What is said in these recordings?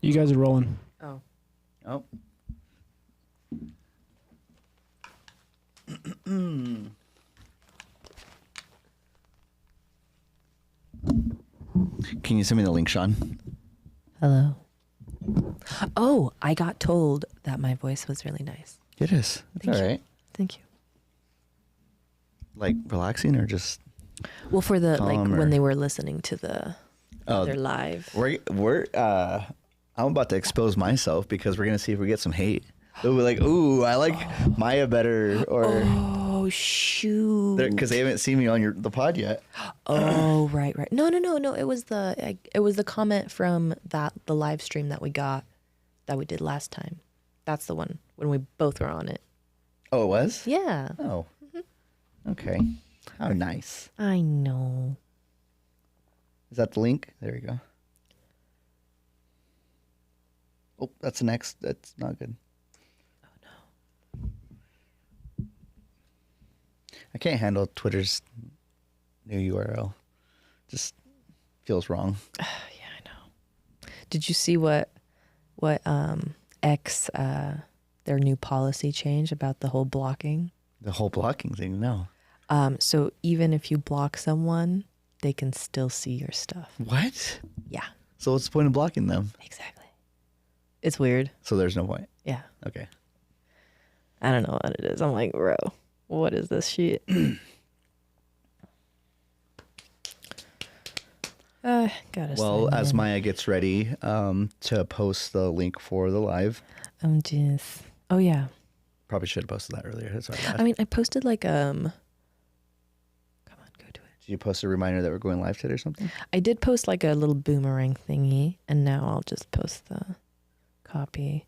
You guys are rolling. Oh. Oh. Can you send me the link, Sean? Hello. Oh, I got told that my voice was really nice. It is. It's all right. Thank you. Like relaxing or just Well, for the calm when or- they were listening to the their live. We're I'm about to expose myself because we're gonna see if we get some hate. They'll be like, "Ooh, I like Maya better," or Oh shoot! because they haven't seen me on the pod yet. Oh right. No. It was the comment from the live stream that we did last time. That's the one when we both were on it. Oh, it was? Yeah. Oh. Okay. How nice. I know. Is that the link? There you go. Oh, that's the next. That's not good. Oh no. I can't handle Twitter's new URL. Just feels wrong. Yeah, I know. Did you see what X their new policy change about the whole blocking? The whole blocking thing, no. So even if you block someone, they can still see your stuff. What? Yeah, So what's the point of blocking them? exactly. It's weird. So there's no point. Yeah. Okay. I don't know what it is. I'm like, bro, what is this shit? Gotta Well, sign as in. Maya gets ready to post the link for the live, I'm just. Oh yeah. probably should have posted that earlier. That's all I mean, I posted like Come on, go to it. Did you post a reminder that we're going live today or something? I did post like a little boomerang thingy, and now I'll just post the copy.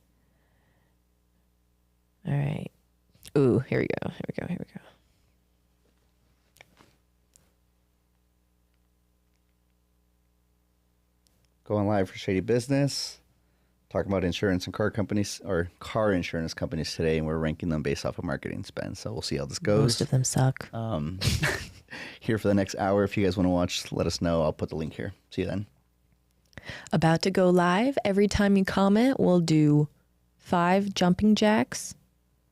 All right. Ooh, here we go. Here we go. Going live for Shady Business. Talking about insurance and car companies or car insurance companies today, and we're ranking them based off of marketing spend. So we'll see how this goes. Most of them suck. Here for the next hour. If you guys want to watch, let us know. I'll put the link here. See you then. About to go live. Every time you comment, we'll do 5 jumping jacks.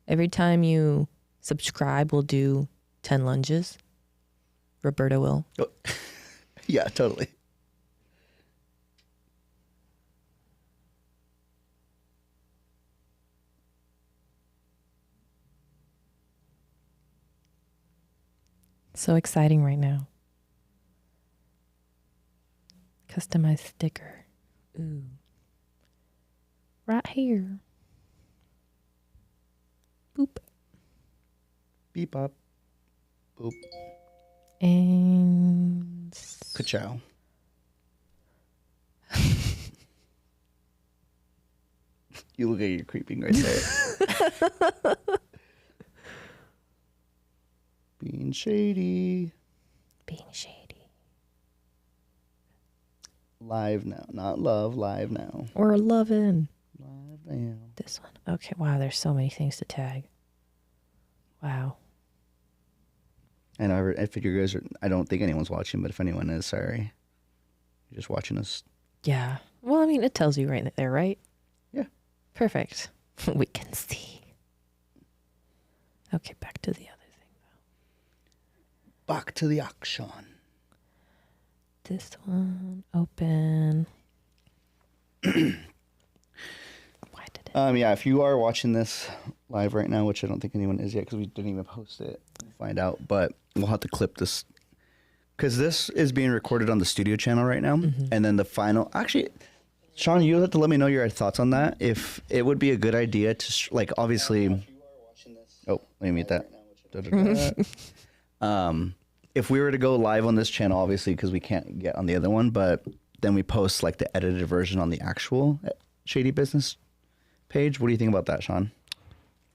Every time you subscribe, we'll do 10 lunges. Roberta will. Oh. Yeah, totally. So exciting right now. Customized sticker. Ooh. Right here. Boop. Beep up. Boop. And Ka-chow. You look like you're creeping right there. Being shady. being shady. Live now. Not love. Live now. We're loving Live now. this one. Okay, wow, there's so many things to tag. Wow. I know. I figure you guys are. I don't think anyone's watching, but if anyone is, sorry. You're just watching us. Yeah. Well, I mean, it tells you right there, right? Yeah. Perfect. We can see. Okay, back to the other thing, though. Back to the action. This one, open. Why did it? Yeah, if you are watching this live right now, which I don't think anyone is yet because we didn't even post it, we'll find out. But we'll have to clip this because this is being recorded on the studio channel right now. And then the final, actually, Sean, you'll have to let me know your thoughts on that. If it would be a good idea to, like, obviously, oh, let me mute that. If we were to go live on this channel, obviously, because we can't get on the other one, but then we post like the edited version on the actual Shady Business page. What do you think about that, Sean?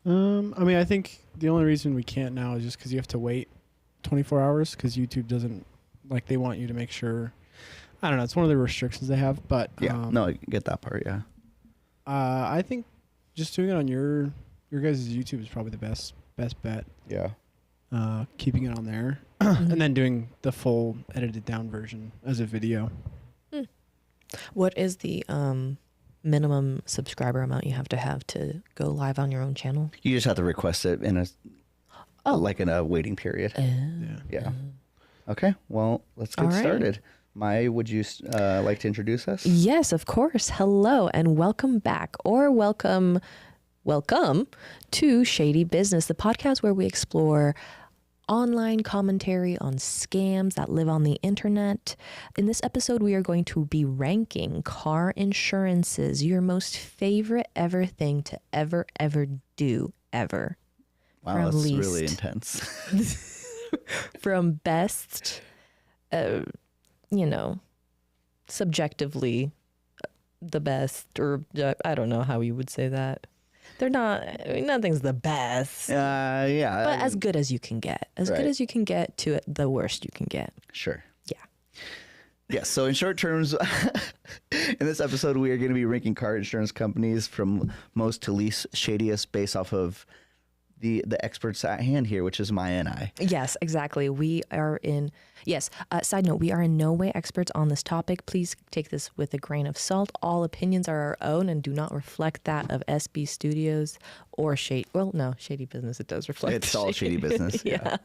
I mean, I think the only reason we can't now is just because you have to wait 24 hours because YouTube doesn't, like, they want you to make sure. I don't know. It's one of the restrictions they have, but Yeah, no, I get that part. Yeah. I think just doing it on your guys' YouTube is probably the best bet. Yeah. Keeping it on there and then doing the full edited down version as a video. What is the minimum subscriber amount you have to go live on your own channel? You just have to request it in a waiting period. Yeah. Okay. Well, let's get All right. started. Maya, would you like to introduce us? Yes, of course. Hello and welcome back, or welcome to Shady Business, the podcast where we explore online commentary on scams that live on the internet. In this episode, we are going to be ranking car insurances, your most favorite ever thing to ever do ever. Wow, that's really intense. From best, subjectively the best, or I don't know how you would say that. They're not, nothing's the best. Yeah. But as good as you can get. As good as you can get to the worst you can get. Sure. Yeah. Yeah, so in short terms, in this episode, we are going to be ranking car insurance companies from most to least shadiest based off of the experts at hand here, which is Maya and I. Yes, exactly. Side note, we are in no way experts on this topic. Please take this with a grain of salt. All opinions are our own and do not reflect that of SB Studios or Shady. Well, no, Shady Business, it does reflect. It's all Shady Business. Yeah.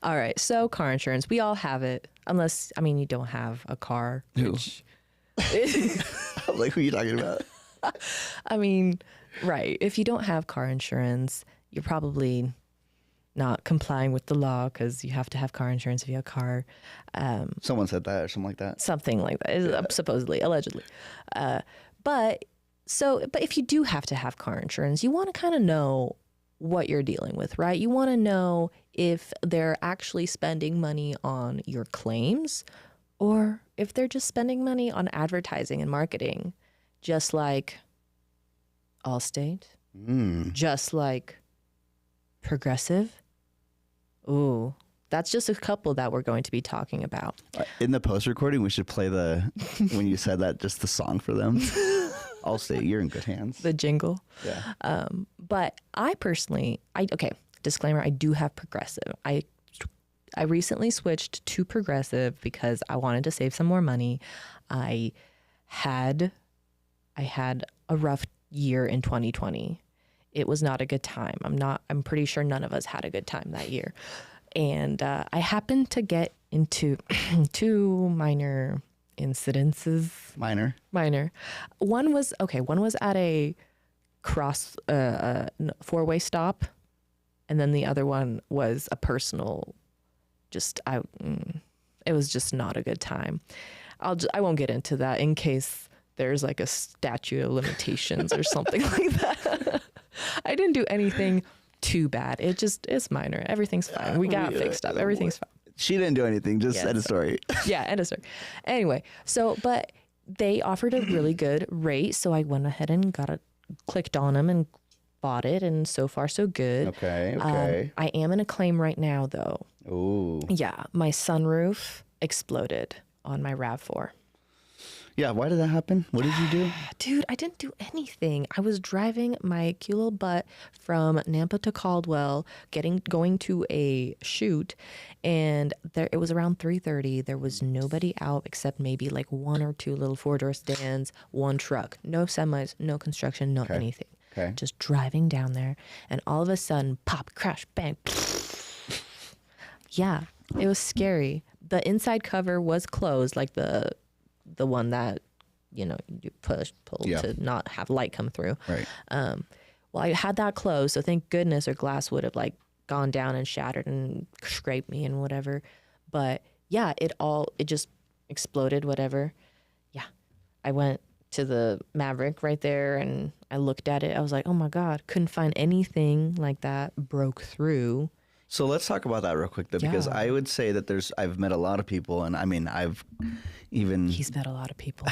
All right. So car insurance, we all have it. Unless, you don't have a car. Which... I'm like, who are you talking about? Right. If you don't have car insurance, you're probably not complying with the law because you have to have car insurance if you have a car. Someone said that or something like that. Something like that, supposedly, allegedly. But if you do have to have car insurance, you want to kind of know what you're dealing with, right? You want to know if they're actually spending money on your claims or if they're just spending money on advertising and marketing, just like Allstate, just like Progressive. Ooh, that's just a couple that we're going to be talking about. In the post-recording, we should play when you said that, just the song for them. Allstate, you're in good hands. The jingle. Yeah. But I personally, disclaimer, I do have Progressive. I recently switched to Progressive because I wanted to save some more money. I had a rough year in 2020. It was not a good time. I'm pretty sure none of us had a good time that year. And I happened to get into two minor incidences. Minor. One was at a four-way stop. And then the other one was a personal, it was just not a good time. I won't get into that in case there's like a statute of limitations or something like that. I didn't do anything too bad. It's minor. Everything's fine. We got fixed up. Everything's fine. She didn't do anything. Just end of story. Yeah, end of story. Anyway, but they offered a really good rate. So I went ahead and clicked on them and bought it. And so far, so good. Okay. I am in a claim right now, though. Ooh. Yeah, my sunroof exploded on my RAV4. Yeah, why did that happen? What did you do? Dude, I didn't do anything. I was driving my cute little butt from Nampa to Caldwell, going to a shoot, and it was around 3:30. There was nobody out except maybe like one or two little four-door stands, one truck. No semis, no construction, no anything. Okay. Just driving down there, and all of a sudden, pop, crash, bang. Yeah, it was scary. The inside cover was closed, like the one that, you pull to not have light come through. Right. Well, I had that closed, so thank goodness, or glass would have like gone down and shattered and scraped me and whatever. But yeah, it just exploded, whatever. Yeah. I went to the Maverick right there and I looked at it. I was like, oh my God, couldn't find anything like that broke through. So let's talk about that real quick, though, because I would say that I've met a lot of people, and he's met a lot of people.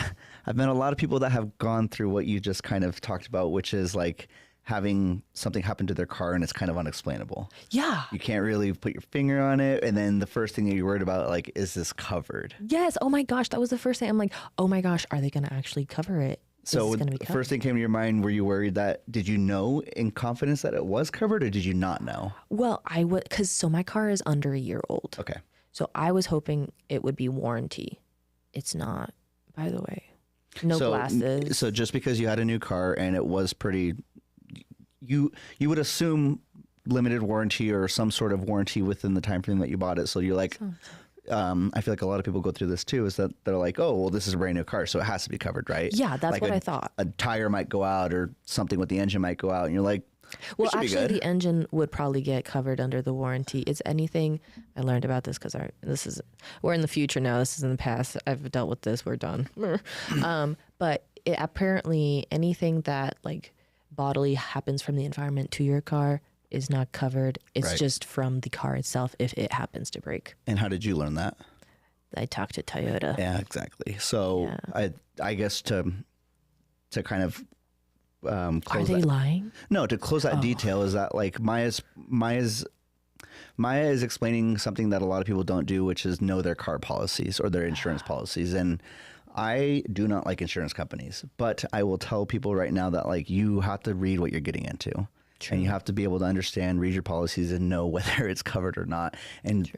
I've met a lot of people that have gone through what you just kind of talked about, which is like having something happen to their car and it's kind of unexplainable. Yeah. You can't really put your finger on it. And then the first thing that you're worried about, like, is this covered? Yes. Oh my gosh. That was the first thing. I'm like, oh my gosh, are they going to actually cover it? So the first thing came to your mind, were you worried did you know in confidence that it was covered, or did you not know? Well, so my car is under a year old. Okay. So I was hoping it would be warranty. It's not, by the way. No glasses. So just because you had a new car and it was pretty, you would assume limited warranty or some sort of warranty within the time frame that you bought it. So you're like, I feel like a lot of people go through this too, is that they're like, oh, well, this is a brand new car, so it has to be covered, right? Yeah, that's like what I thought. A tire might go out or something with the engine might go out, and you're like, well, actually, the engine would probably get covered under the warranty. It's anything. I learned about this because we're in the future now. This is in the past. I've dealt with this. We're done. But apparently, anything that like bodily happens from the environment to your car is not covered. It's Right. just from the car itself if it happens to break. And how did you learn that? I talked to Toyota. Yeah, exactly. So I guess to kind of Are close they that, lying? no, to close that detail is that like Maya is explaining something that a lot of people don't do, which is know their car policies or their insurance policies. And I do not like insurance companies, but I will tell people right now that like you have to read what you're getting into. True. And you have to be able to understand, read your policies, and know whether it's covered or not. And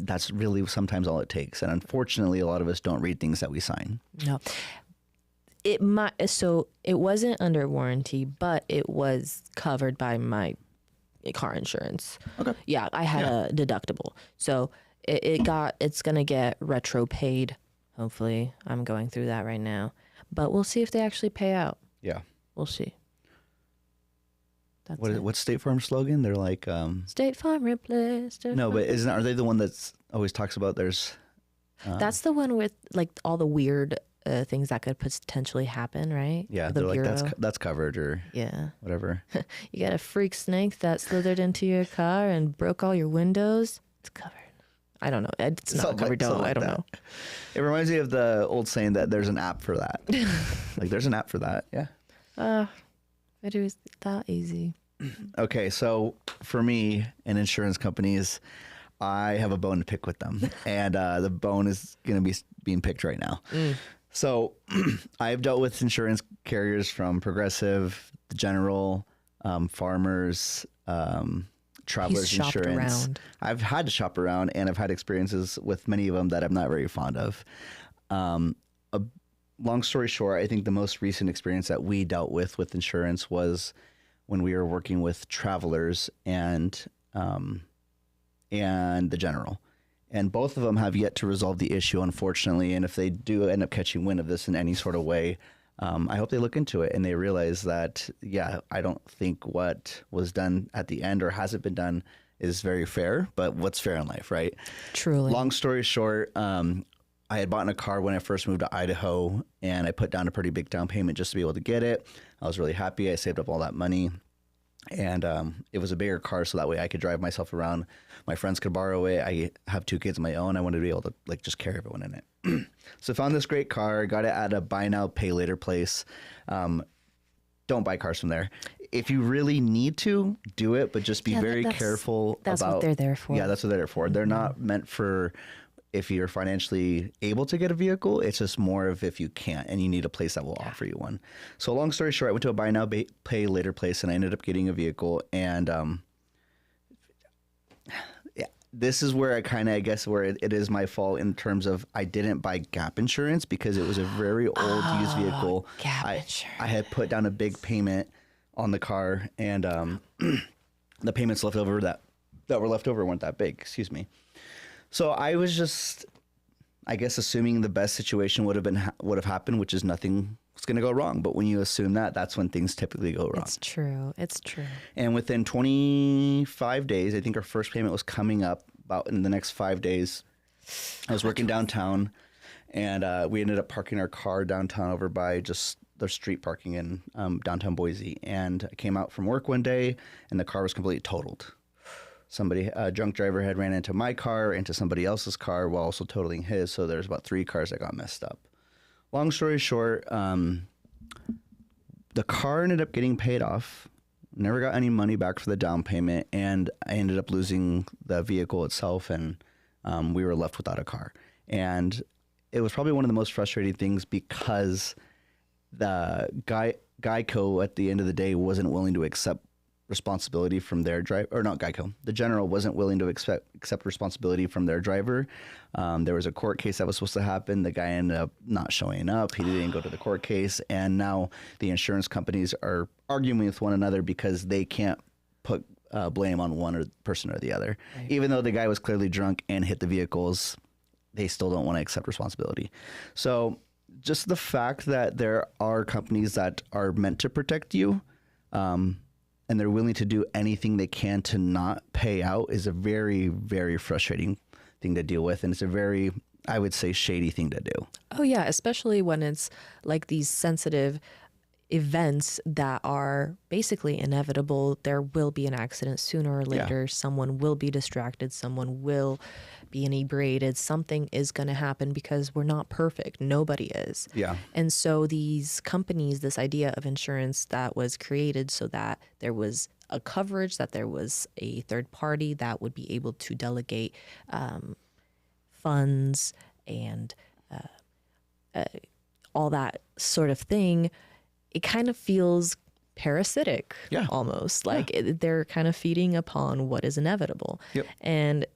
that's really sometimes all it takes. And unfortunately, a lot of us don't read things that we sign. No. It wasn't under warranty, but it was covered by my car insurance. Okay. Yeah, I had a deductible. So it's going to get retro paid. Hopefully. I'm going through that right now. But we'll see if they actually pay out. Yeah. We'll see. What's State Farm's slogan? They're like State Farm replaced. No, but are they the one that's always talks about there's that's the one with like all the weird things that could potentially happen, right? Yeah, the they're like that's covered or whatever. You got a freak snake that slithered into your car and broke all your windows. It's covered. I don't know. It's not covered. Don't. I don't know. It reminds me of the old saying that there's an app for that. Like there's an app for that. Yeah. It was that easy. Okay, so for me and insurance companies, I have a bone to pick with them, and the bone is going to be being picked right now. So I've dealt with insurance carriers from Progressive, the General, Farmers, Travelers Insurance. Around. I've had to shop around, and I've had experiences with many of them that I'm not very fond of. Long story short, I think the most recent experience that we dealt with insurance was when we were working with Travelers and the General. And both of them have yet to resolve the issue, unfortunately. And if they do end up catching wind of this in any sort of way, I hope they look into it and they realize that, I don't think what was done at the end or hasn't been done is very fair, but what's fair in life, right? Truly. Long story short, I had bought a car when I first moved to Idaho, and I put down a pretty big down payment just to be able to get it. I was really happy. I saved up all that money, and it was a bigger car, so that way I could drive myself around. My friends could borrow it. I have 2 kids of my own. I wanted to be able to like just carry everyone in it. So I found this great car, got it at a buy now, pay later place. Don't buy cars from there. If you really need to, do it, but just be very careful. That's what they're there for. Yeah, that's what they're there for. They're not meant for if you're financially able to get a vehicle. It's just more of if you can't and you need a place that will offer you one. So long story short, I went to a buy now, pay later place, and I ended up getting a vehicle. And this is where I guess where it is my fault in terms of I didn't buy gap insurance because it was a very old used vehicle. Gap insurance. I had put down a big payment on the car, and the payments that were left over weren't that big. Excuse me. So I was just, I guess, assuming the best situation would have happened, which is nothing was going to go wrong. But when you assume that, that's when things typically go wrong. It's true. It's true. And within 25 days, I think our first payment was coming up about in the next 5 days. I was working downtown, and we ended up parking our car downtown over by just the street parking in downtown Boise. And I came out from work one day, and the car was completely totaled. A drunk driver had ran into my car, into somebody else's car while also totaling his. So there's about 3 cars that got messed up. Long story short, the car ended up getting paid off. Never got any money back for the down payment. And I ended up losing the vehicle itself, and we were left without a car. And it was probably one of the most frustrating things because the Geico at the end of the day wasn't willing to accept responsibility from their driver, or not Geico. The General wasn't willing to accept responsibility from their driver. There was a court case that was supposed to happen. The guy ended up not showing up. He didn't go to the court case. And now the insurance companies are arguing with one another because they can't put blame on one person or the other. Right. Even though the guy was clearly drunk and hit the vehicles, they still don't want to accept responsibility. So just the fact that there are companies that are meant to protect you, and they're willing to do anything they can to not pay out is a very, very frustrating thing to deal with. And it's a very, I would say, shady thing to do. Oh, yeah, especially when it's like these sensitive events that are basically inevitable. There will be an accident sooner or later. Yeah. Someone will be distracted. Someone will be inebriated. Something is going to happen because we're not perfect. Nobody is. Yeah. And so these companies, this idea of insurance that was created so that there was a coverage, that there was a third party that would be able to delegate funds and all that sort of thing, it kind of feels parasitic, almost like they're kind of feeding upon what is inevitable. Yep. And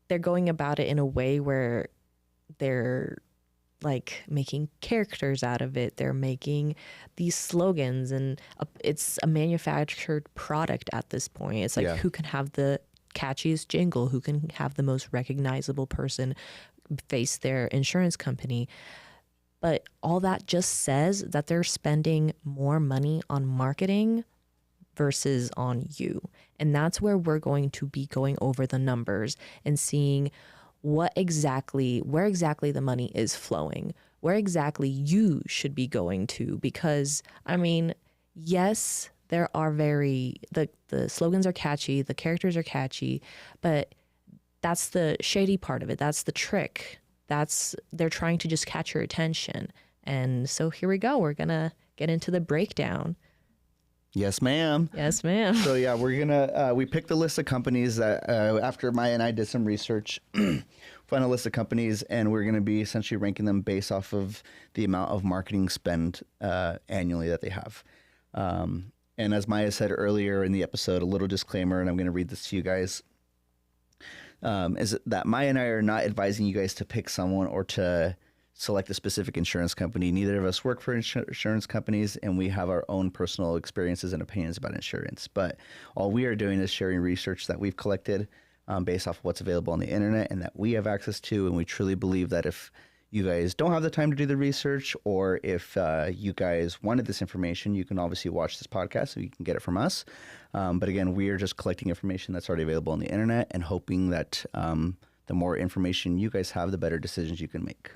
they're going about it in a way where they're like making characters out of it. They're making these slogans, and it's a manufactured product at this point. It's like who can have the catchiest jingle, who can have the most recognizable person face their insurance company. But all that just says that they're spending more money on marketing versus on you. And that's where we're going to be going over the numbers and seeing where exactly the money is flowing, where exactly you should be going to. Because, I mean, yes, there are the slogans are catchy, the characters are catchy, but that's the shady part of it. That's the trick. They're trying to just catch your attention. And so here we go. We're going to get into the breakdown. Yes, ma'am. Yes, ma'am. So yeah, we're going to, we picked a list of companies that after Maya and I did some research, found a list of companies, and we're going to be essentially ranking them based off of the amount of marketing spend annually that they have. And as Maya said earlier in the episode, a little disclaimer, and I'm going to read this to you guys. Is that Maya and I are not advising you guys to pick someone or to select a specific insurance company. Neither of us work for insurance companies, and we have our own personal experiences and opinions about insurance. But all we are doing is sharing research that we've collected based off of what's available on the internet and that we have access to. And we truly believe that if you guys don't have the time to do the research, or if you guys wanted this information, you can obviously watch this podcast so you can get it from us. But again, we are just collecting information that's already available on the internet and hoping that the more information you guys have, the better decisions you can make.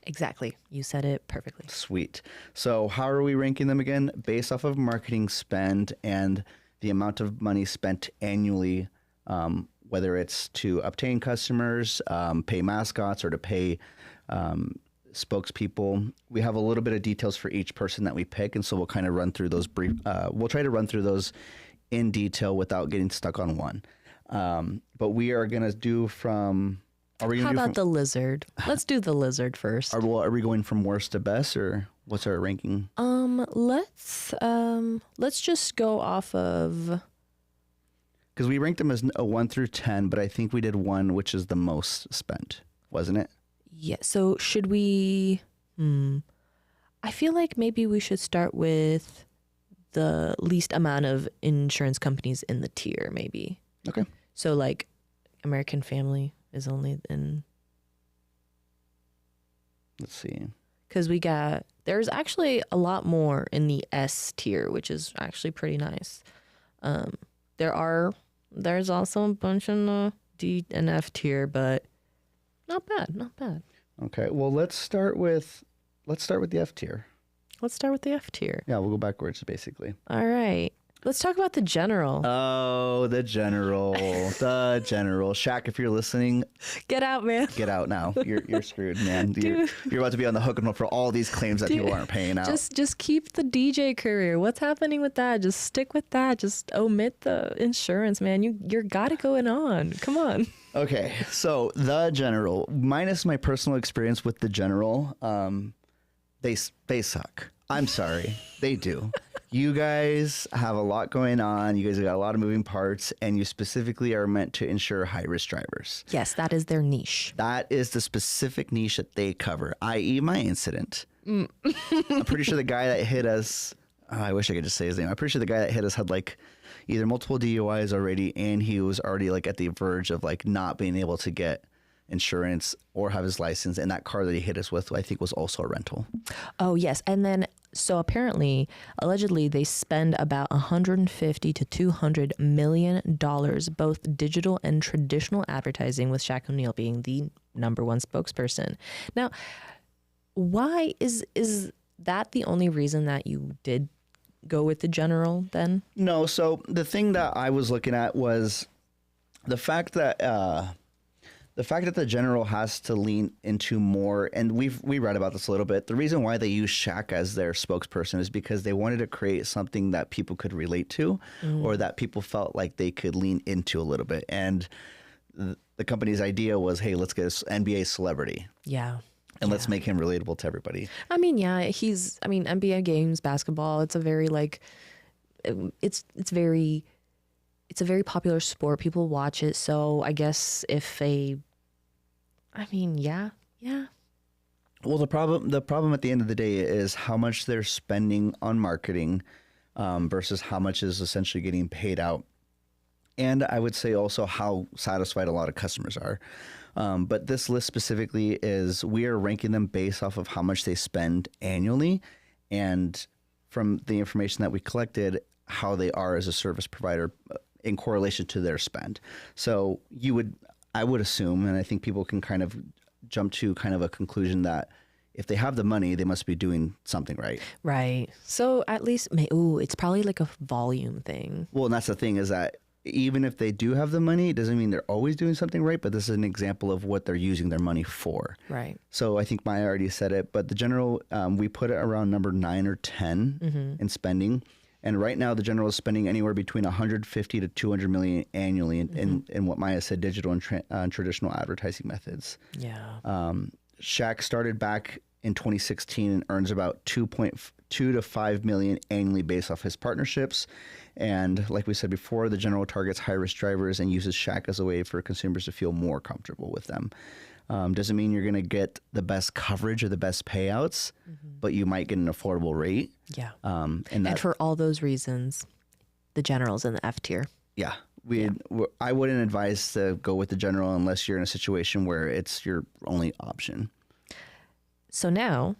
Exactly. You said it perfectly. Sweet. So how are we ranking them again? Based off of marketing spend and the amount of money spent annually, whether it's to obtain customers, pay mascots, or to pay spokespeople. We have a little bit of details for each person that we pick, and so we'll kind of run through those brief. We'll try to run through those in detail without getting stuck on one. But we are gonna do from. Are we gonna How about the lizard? Let's do the lizard first. Are we going from worst to best, or what's our ranking? Let's just go off of. Because we ranked them as a 1 through 10, but I think we did 1, which is the most spent, wasn't it? Yeah. So should we? I feel like maybe we should start with the least amount of insurance companies in the tier, maybe. Okay. So like American Family is only in. Let's see. Because there's actually a lot more in the S tier, which is actually pretty nice. There's also a bunch in the D and F tier, but not bad. Okay, well let's start with the F tier. Let's start with the F tier. Yeah, we'll go backwards basically. All right. Let's talk about the General. Oh, the General. The General. Shaq, if you're listening, get out, man. Get out now. You're screwed, man. You're about to be on the hook for all these claims that people aren't paying out. Just keep the DJ career. What's happening with that? Just stick with that. Just omit the insurance, man. You're got it going on. Come on. Okay, so the General, minus my personal experience with the General, they suck. I'm sorry, they do. You guys have a lot going on. You guys have got a lot of moving parts, and you specifically are meant to insure high-risk drivers. Yes, that is their niche. That is the specific niche that they cover, i.e. my incident. I'm pretty sure the guy that hit us, I wish I could just say his name. I'm pretty sure the guy that hit us had like either multiple DUIs already, and he was already like at the verge of like not being able to get insurance or have his license. And that car that he hit us with, I think, was also a rental. Oh, yes. And then, so apparently, allegedly, they spend about $150 to $200 million, both digital and traditional advertising, with Shaq O'Neal being the number one spokesperson. Now, why is that the only reason that you did go with the General then? No. So the thing that I was looking at was the fact that the General has to lean into more, and we read about this a little bit. The reason why they use Shaq as their spokesperson is because they wanted to create something that people could relate to, or that people felt like they could lean into a little bit. And the company's idea was, hey, let's get an NBA celebrity. Yeah. And let's make him relatable to everybody. I mean, yeah, NBA games, basketball, it's a very like, it's a very popular sport. People watch it. So I guess yeah. Well, the problem at the end of the day is how much they're spending on marketing versus how much is essentially getting paid out. And I would say also how satisfied a lot of customers are. But this list specifically is, we are ranking them based off of how much they spend annually, and from the information that we collected, how they are as a service provider in correlation to their spend. So I would assume, and I think people can kind of jump to kind of a conclusion that if they have the money, they must be doing something right. Right. So at least, it's probably like a volume thing. Well, and that's the thing, is that even if they do have the money, it doesn't mean they're always doing something right, but this is an example of what they're using their money for. Right. So I think Maya already said it, but the General, we put it around number 9 or 10 in spending. And right now the General is spending anywhere between 150 to 200 million annually in what Maya said, digital and traditional advertising methods. Yeah. Shaq started back in 2016 and earns about 2.2 to 5 million annually based off his partnerships. And like we said before, the General targets high-risk drivers and uses Shaq as a way for consumers to feel more comfortable with them. Doesn't mean you're going to get the best coverage or the best payouts, but you might get an affordable rate. Yeah. And for all those reasons, the General's in the F tier. Yeah. I wouldn't advise to go with the General unless you're in a situation where it's your only option. So now,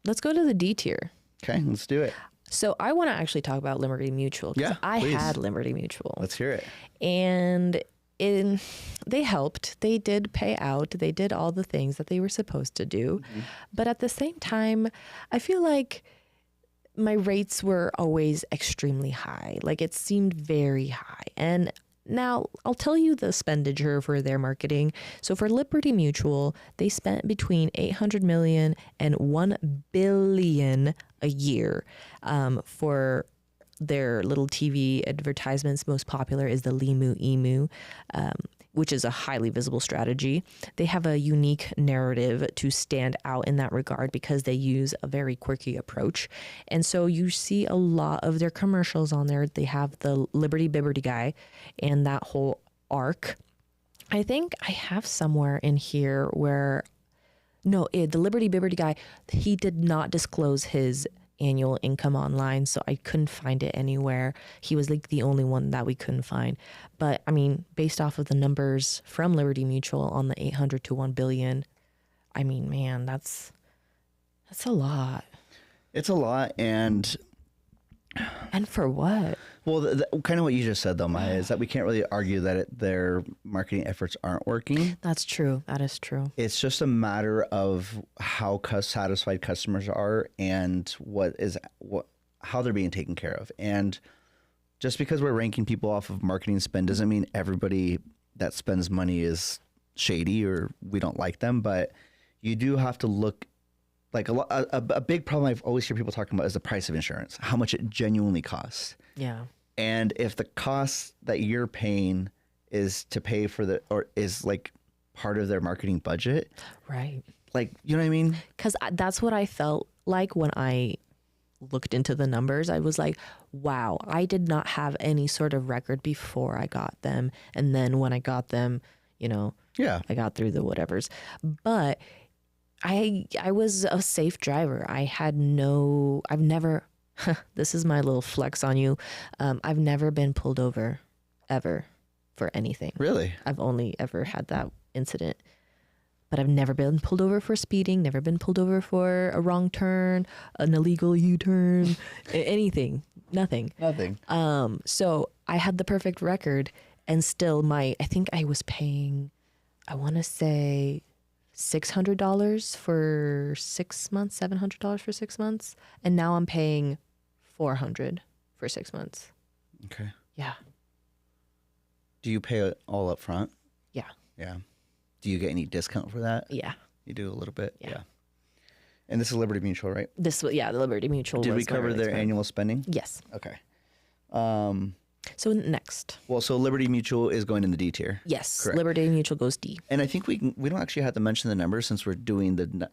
let's go to the D tier. Okay, let's do it. So I want to actually talk about Liberty Mutual. Yeah, I please. had Liberty Mutual. Let's hear it. And they helped. They did pay out. They did all the things that they were supposed to do. But at the same time, I feel like my rates were always extremely high. Like, it seemed very high. And now I'll tell you the expenditure for their marketing. So for Liberty Mutual, they spent between 800 million and 1 billion a year for their little TV advertisements. Most popular is the Limu Emu, which is a highly visible strategy. They have a unique narrative to stand out in that regard because they use a very quirky approach. And so you see a lot of their commercials on there. They have the Liberty Bibberty guy and that whole arc. I think I have somewhere in here where, the Liberty Bibberty guy, he did not disclose his annual income online, so I couldn't find it anywhere. He was like the only one that we couldn't find. But I mean, based off of the numbers from Liberty Mutual on the 800 to 1 billion, I mean, man, that's a lot. It's a lot, and for what? Well, kind of what you just said, though, Maya, is that we can't really argue that their marketing efforts aren't working. That's true. That is true. It's just a matter of how satisfied customers are and how they're being taken care of. And just because we're ranking people off of marketing spend doesn't mean everybody that spends money is shady or we don't like them. But you do have to look. Like a big problem I've always hear people talking about is the price of insurance, how much it genuinely costs. Yeah. And if the cost that you're paying is to pay for or is like part of their marketing budget. Right. Like, you know what I mean? Because that's what I felt like when I looked into the numbers, I was like, wow, I did not have any sort of record before I got them. And then when I got them, you know, Yeah. I got through the whatevers. But I was a safe driver. I've never, this is my little flex on you. I've never been pulled over ever for anything. Really? I've only ever had that incident. But I've never been pulled over for speeding, never been pulled over for a wrong turn, an illegal U-turn, anything, nothing. Nothing. So I had the perfect record, and still I think I was paying, I want to say $600 for 6 months, $700 for 6 months. And now I'm paying $400 for 6 months. Okay. Yeah. Do you pay it all up front? Yeah. Yeah. Do you get any discount for that? Yeah. You do a little bit? Yeah. And this is Liberty Mutual, right? The Liberty Mutual. Did we was my cover really their expensive. annual spending? Yes. Okay. So next. Well, so Liberty Mutual is going in the D tier. Yes. Correct. Liberty Mutual goes D. And I think we don't actually have to mention the numbers since we're doing the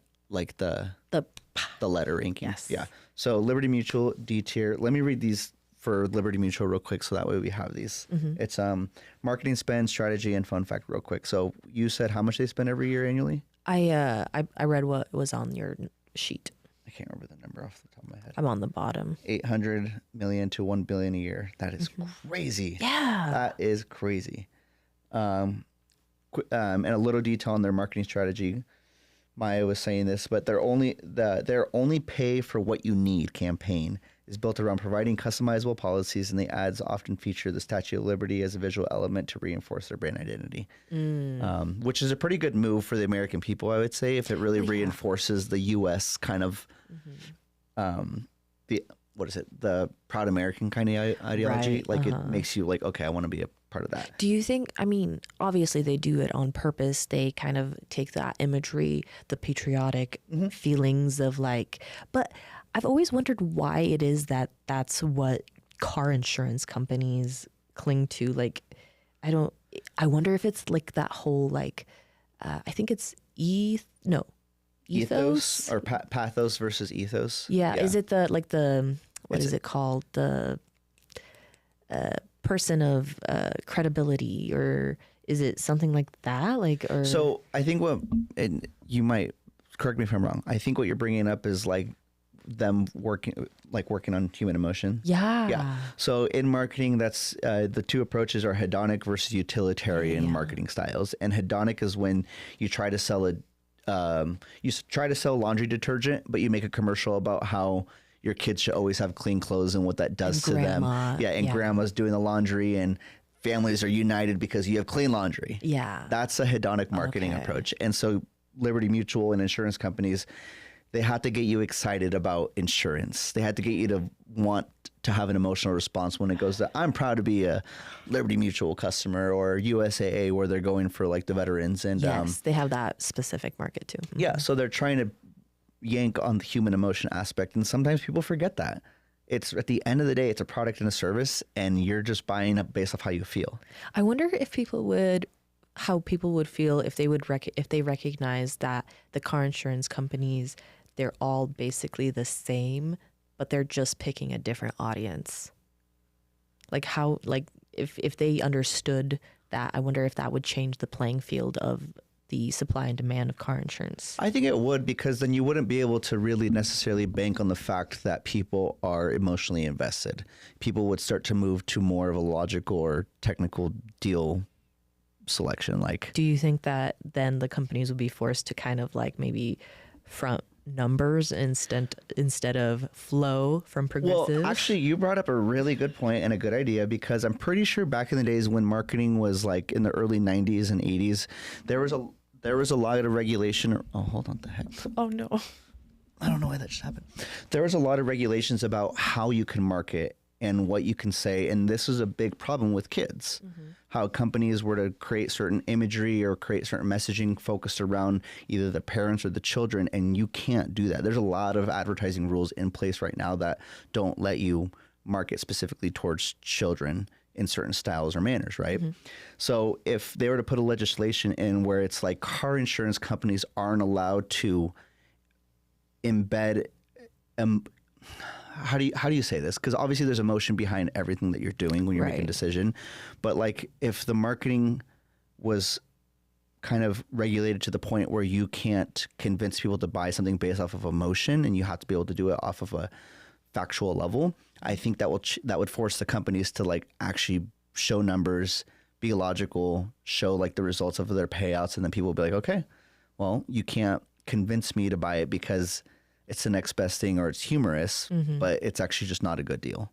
letter ranking. Yes. Yeah. So Liberty Mutual D tier. Let me read these for Liberty Mutual real quick so that way we have these. It's marketing spend, strategy, and fun fact real quick. So you said how much they spend every year annually? I read what was on your sheet. I can't remember the number off the top of my head. I'm on the bottom. 800 million to 1 billion a year. That is crazy. Yeah. That is crazy. And a little detail on their marketing strategy. Maya was saying this, but their only pay for what you need campaign is built around providing customizable policies, and the ads often feature the Statue of Liberty as a visual element to reinforce their brand identity, which is a pretty good move for the American people, I would say, if it really reinforces the U.S. kind of the proud American kind of ideology. Right, Like it makes you like, okay, I want to be a part of that. Do you think, I mean, obviously they do it on purpose. They kind of take that imagery, the patriotic feelings of like, but I've always wondered why it is that that's what car insurance companies cling to. Like, I wonder if it's like that whole, like, I think it's ethos or pathos versus ethos. Yeah. Is it what is it called? The person of credibility, or is it something like that? So I think and you might correct me if I'm wrong. I think what you're bringing up is like them working on human emotion. Yeah. So in marketing, that's the two approaches are hedonic versus utilitarian marketing styles. And hedonic is when you try to sell laundry detergent, but you make a commercial about how your kids should always have clean clothes and what that does to them. Yeah, and grandma's doing the laundry and families are united because you have clean laundry. Yeah. That's a hedonic marketing approach. And so Liberty Mutual and insurance companies, they had to get you excited about insurance. They had to get you to want to have an emotional response when it goes to, I'm proud to be a Liberty Mutual customer, or USAA where they're going for like the veterans. And yes, they have that specific market too. Yeah, so they're trying to yank on the human emotion aspect, and sometimes people forget that. It's at the end of the day, it's a product and a service, and you're just buying up based off how you feel. I wonder if how people would feel if they recognize that the car insurance companies, they're all basically the same, but they're just picking a different audience. Like if they understood that, I wonder if that would change the playing field of the supply and demand of car insurance. I think it would, because then you wouldn't be able to really necessarily bank on the fact that people are emotionally invested. People would start to move to more of a logical or technical deal selection. Like, do you think that then the companies would be forced to kind of like maybe front numbers instead of flow from Progressive? Well, actually, you brought up a really good point and a good idea, because I'm pretty sure back in the days when marketing was like in the early 90s and 80s, there was a lot of regulation. Oh, hold on, the heck. Oh no. I don't know why that just happened. There was a lot of regulations about how you can market and what you can say. And this is a big problem with kids, how companies were to create certain imagery or create certain messaging focused around either the parents or the children. And you can't do that. There's a lot of advertising rules in place right now that don't let you market specifically towards children in certain styles or manners, right? So if they were to put a legislation in where it's like car insurance companies aren't allowed to embed, how how do you say this? Because obviously there's emotion behind everything that you're doing when you're making a Right. decision. But like if the marketing was kind of regulated to the point where you can't convince people to buy something based off of emotion and you have to be able to do it off of a factual level, I think that that would force the companies to like actually show numbers, be logical, show like the results of their payouts, and then people will be like, okay, well, you can't convince me to buy it because it's the next best thing or it's humorous, but it's actually just not a good deal.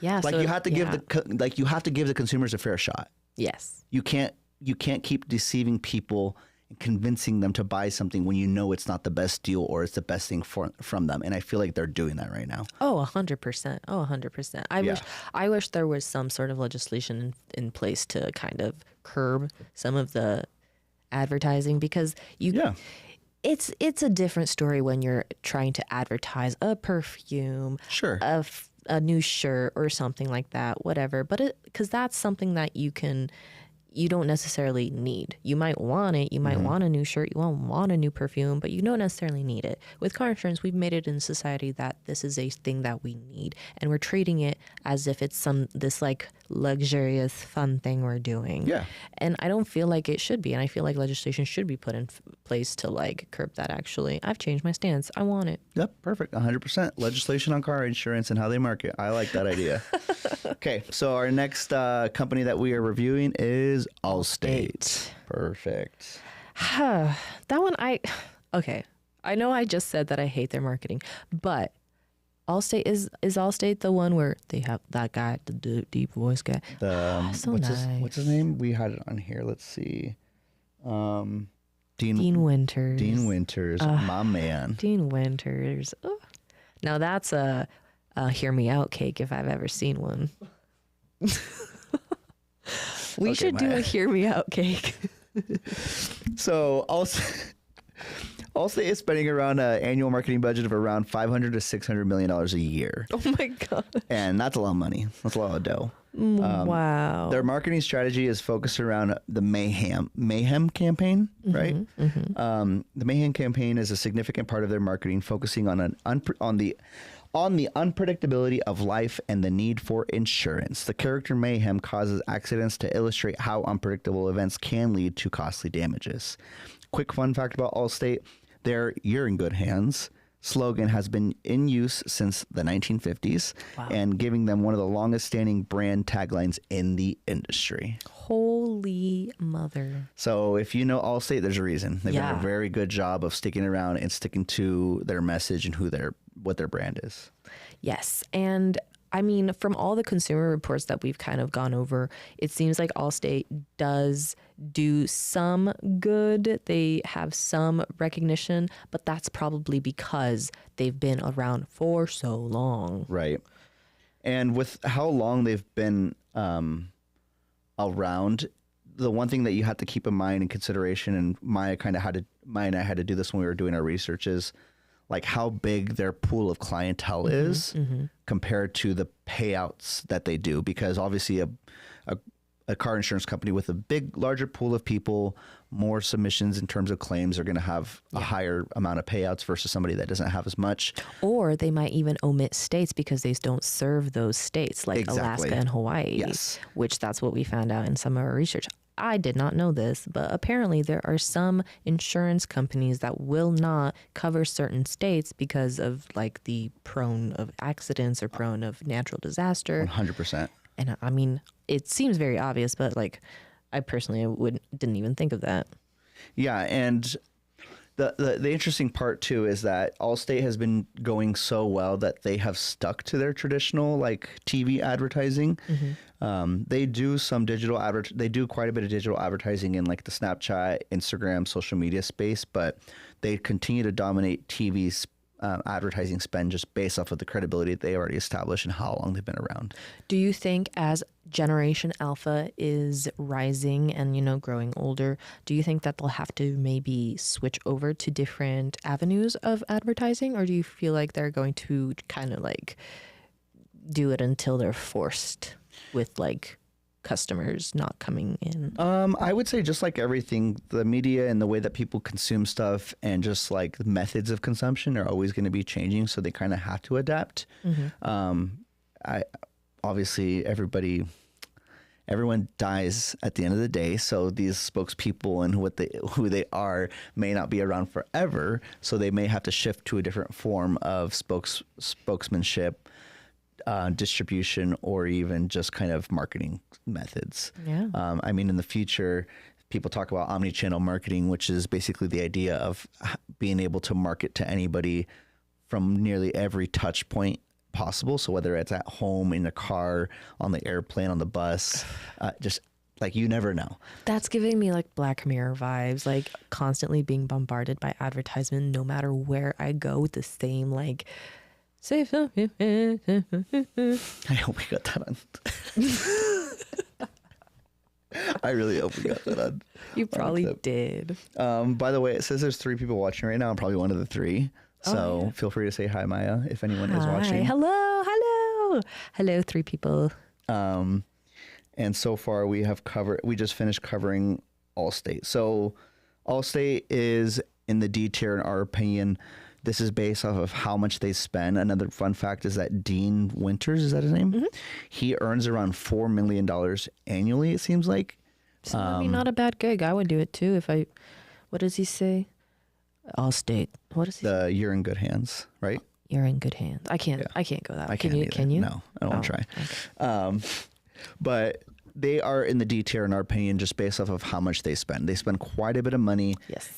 Yeah. Like so, you have to give yeah. you have to give the consumers a fair shot. Yes. You can't keep deceiving people and convincing them to buy something when you know it's not the best deal or it's the best thing from them. And I feel like they're doing that right now. Oh, 100%. Oh, 100%. I wish there was some sort of legislation in place to kind of curb some of the advertising, because it's a different story when you're trying to advertise a perfume, Sure. a new shirt or something like that, whatever. But because that's something that you don't necessarily need. You might want it. You might want a new shirt. You won't want a new perfume, but you don't necessarily need it. With car insurance, we've made it in society that this is a thing that we need, and we're treating it as if it's this like luxurious, fun thing we're doing. Yeah. And I don't feel like it should be. And I feel like legislation should be put in place to like curb that. Actually, I've changed my stance. I want it. Yep, perfect. 100%. Legislation on car insurance and how they market. I like that idea. Okay, so our next company that we are reviewing is Allstate. Perfect. That one, okay. I know I just said that I hate their marketing, but Allstate is Allstate the one where they have that guy, the deep voice guy. So what's his name? We had it on here. Let's see. Dean Winters. Dean Winters, my man. Dean Winters. Oh. Now that's a hear me out cake if I've ever seen one. We should do a hear me out cake. So Allstate is spending around an annual marketing budget of around $500 to $600 million a year. Oh my God. And that's a lot of money. That's a lot of dough. Wow. Their marketing strategy is focused around the Mayhem campaign, right? The Mayhem campaign is a significant part of their marketing, focusing on the unpredictability of life and the need for insurance. The character Mayhem causes accidents to illustrate how unpredictable events can lead to costly damages. Quick fun fact about Allstate: their "You're in good hands" slogan has been in use since the 1950s, and giving them one of the longest standing brand taglines in the industry. Holy mother. So if you know Allstate, there's a reason. They've done Yeah. a very good job of sticking around and sticking to their message and what their brand is. Yes. And I mean, from all the consumer reports that we've kind of gone over, it seems like Allstate does do some good. They have some recognition, but that's probably because they've been around for so long. Right. And with how long they've been around, the one thing that you have to keep in mind and consideration, and Maya and I had to do this when we were doing our research, is like how big their pool of clientele is compared to the payouts that they do. Because obviously a car insurance company with a larger pool of people, more submissions in terms of claims, are going to have a higher amount of payouts versus somebody that doesn't have as much. Or they might even omit states because they don't serve those states, like Exactly. Alaska and Hawaii. Yes. Which that's what we found out in some of our research. I did not know this, but apparently there are some insurance companies that will not cover certain states because of like the prone of accidents or prone of natural disaster. 100%. And I mean, it seems very obvious, but like I personally didn't even think of that. Yeah, and the interesting part too is that Allstate has been going so well that they have stuck to their traditional like TV advertising. They do some they do quite a bit of digital advertising in like the Snapchat, Instagram, social media space, but they continue to dominate TV's advertising spend just based off of the credibility that they already established and how long they've been around. Do you think as Generation Alpha is rising and, growing older, do you think that they'll have to maybe switch over to different avenues of advertising? Or do you feel like they're going to kind of like do it until they're forced with like customers not coming in? I would say just like everything, the media and the way that people consume stuff and just like the methods of consumption are always going to be changing. So they kind of have to adapt. I obviously everyone dies at the end of the day. So these spokespeople and who they are may not be around forever. So they may have to shift to a different form of spokesmanship, distribution, or even just kind of marketing methods. Yeah. I mean, in the future, people talk about omni-channel marketing, which is basically the idea of being able to market to anybody from nearly every touch point possible. So whether it's at home, in the car, on the airplane, on the bus, just like you never know. That's giving me like Black Mirror vibes, like constantly being bombarded by advertisement no matter where I go with the same like say something. I hope we got that on. I really hope we got that on. You probably did. By the way, it says there's 3 people watching right now. I'm probably one of the 3. So feel free to say hi, Maya, if anyone is watching. Hello, 3 people. And so far we just finished covering Allstate. So Allstate is in the D tier in our opinion. This is based off of how much they spend. Another fun fact is that Dean Winters, is that his name? Mm-hmm. He earns around $4 million annually, it seems like. So not a bad gig. I would do it too what does he say? Allstate. What is he say? You're in good hands, right? You're in good hands. I can't go that way. Can you? No, I don't want to try. Okay. But they are in the D tier in our opinion, just based off of how much they spend. They spend quite a bit of money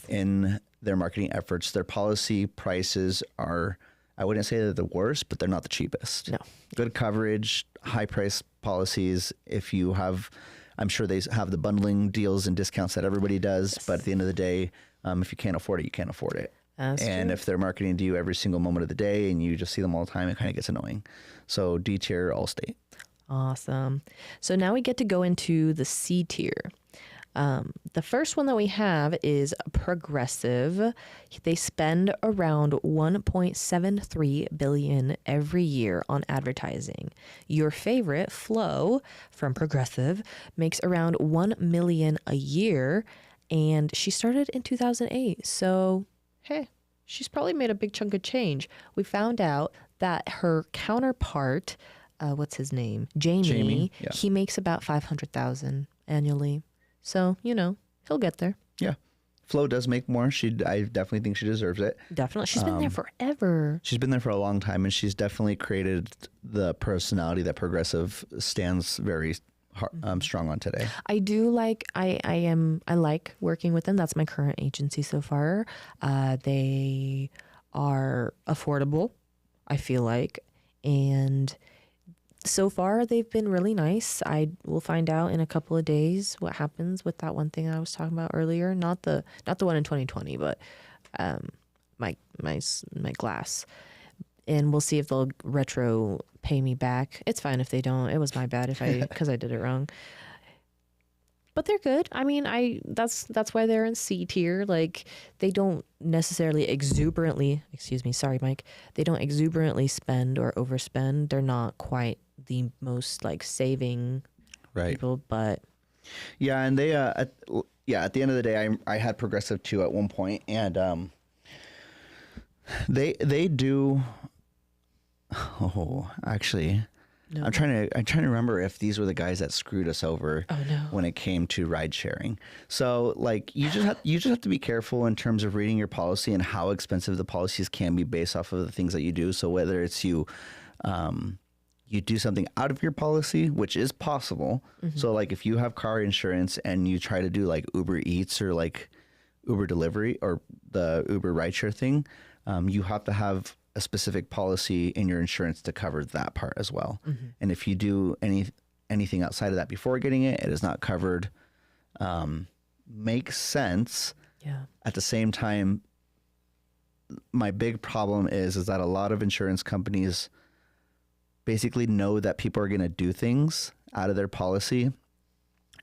in their marketing efforts. Their policy prices are, I wouldn't say they're the worst, but they're not the cheapest. No. Good coverage, high price policies. If you have, I'm sure they have the bundling deals and discounts that everybody does. Yes. But at the end of the day, if you can't afford it, you can't afford it. That's and true. If they're marketing to you every single moment of the day and you just see them all the time, it kind of gets annoying. So D tier, Allstate. Awesome. So now we get to go into the C tier. The first one that we have is Progressive. They spend around $1.73 billion every year on advertising. Your favorite, Flo from Progressive, makes around $1 million a year, and she started in 2008. So, hey, she's probably made a big chunk of change. We found out that her counterpart, what's his name? Jamie. Yeah. He makes about $500,000 annually. So, he'll get there. Yeah. Flo does make more. I definitely think she deserves it. Definitely. She's been there forever. She's been there for a long time, and she's definitely created the personality that Progressive stands very strong on today. I do like, I like working with them. That's my current agency so far. They are affordable, I feel like. And so far, they've been really nice. I will find out in a couple of days what happens with that one thing I was talking about earlier. Not the one in 2020, but my glass. And we'll see if they'll retro pay me back. It's fine if they don't. It was my bad because I did it wrong. But they're good. I mean, that's why they're in C tier. Like, they don't necessarily exuberantly. Excuse me, sorry, Mike. They don't exuberantly spend or overspend. They're not quite the most like saving people, but yeah. And they at the end of the day, I had Progressive too at one point, and they do. Oh, actually. No. I'm trying to remember if these were the guys that screwed us over when it came to ride sharing. So like you just have to be careful in terms of reading your policy and how expensive the policies can be based off of the things that you do. So whether it's you do something out of your policy, which is possible. Mm-hmm. So like if you have car insurance and you try to do like Uber Eats or like Uber delivery or the Uber rideshare thing, you have to have a specific policy in your insurance to cover that part as well. Mm-hmm. And if you do anything outside of that before getting it, it is not covered. Makes sense. Yeah. At the same time, my big problem is that a lot of insurance companies basically know that people are going to do things out of their policy,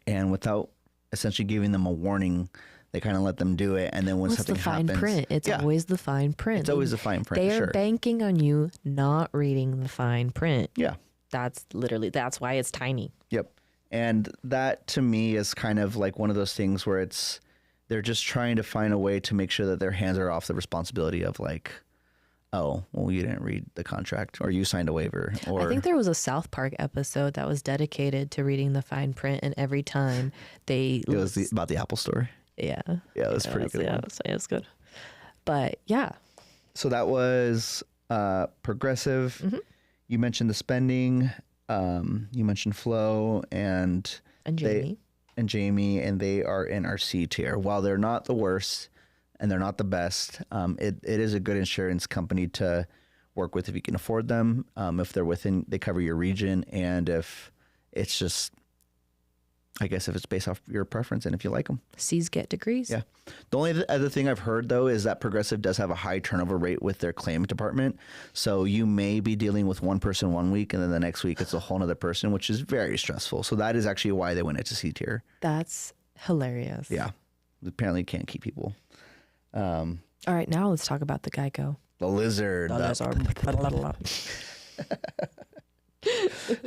and without essentially giving them a warning, they kind of let them do it, and then when something happens, the fine print? It's always the fine print. It's always the fine print. They are banking on you not reading the fine print. Yeah, that's why it's tiny. Yep. And that to me is kind of like one of those things where they're just trying to find a way to make sure that their hands are off the responsibility of like, oh, well, you didn't read the contract or you signed a waiver. Or I think there was a South Park episode that was dedicated to reading the fine print, and every time it was about the Apple Store. Yeah. Yeah, it was pretty good. Yeah, it was good. But yeah. So that was Progressive. Mm-hmm. You mentioned the spending. You mentioned Flo and Jamie. And they are in our C tier. While they're not the worst and they're not the best, it is a good insurance company to work with if you can afford them. If they're they cover your region, and if it's just, I guess if it's based off your preference and if you like them. C's get degrees. Yeah. The only other thing I've heard, though, is that Progressive does have a high turnover rate with their claim department. So you may be dealing with one person one week, and then the next week it's a whole other person, which is very stressful. So that is actually why they went into C tier. That's hilarious. Yeah. Apparently you can't keep people. All right, now let's talk about the Geico. The lizard.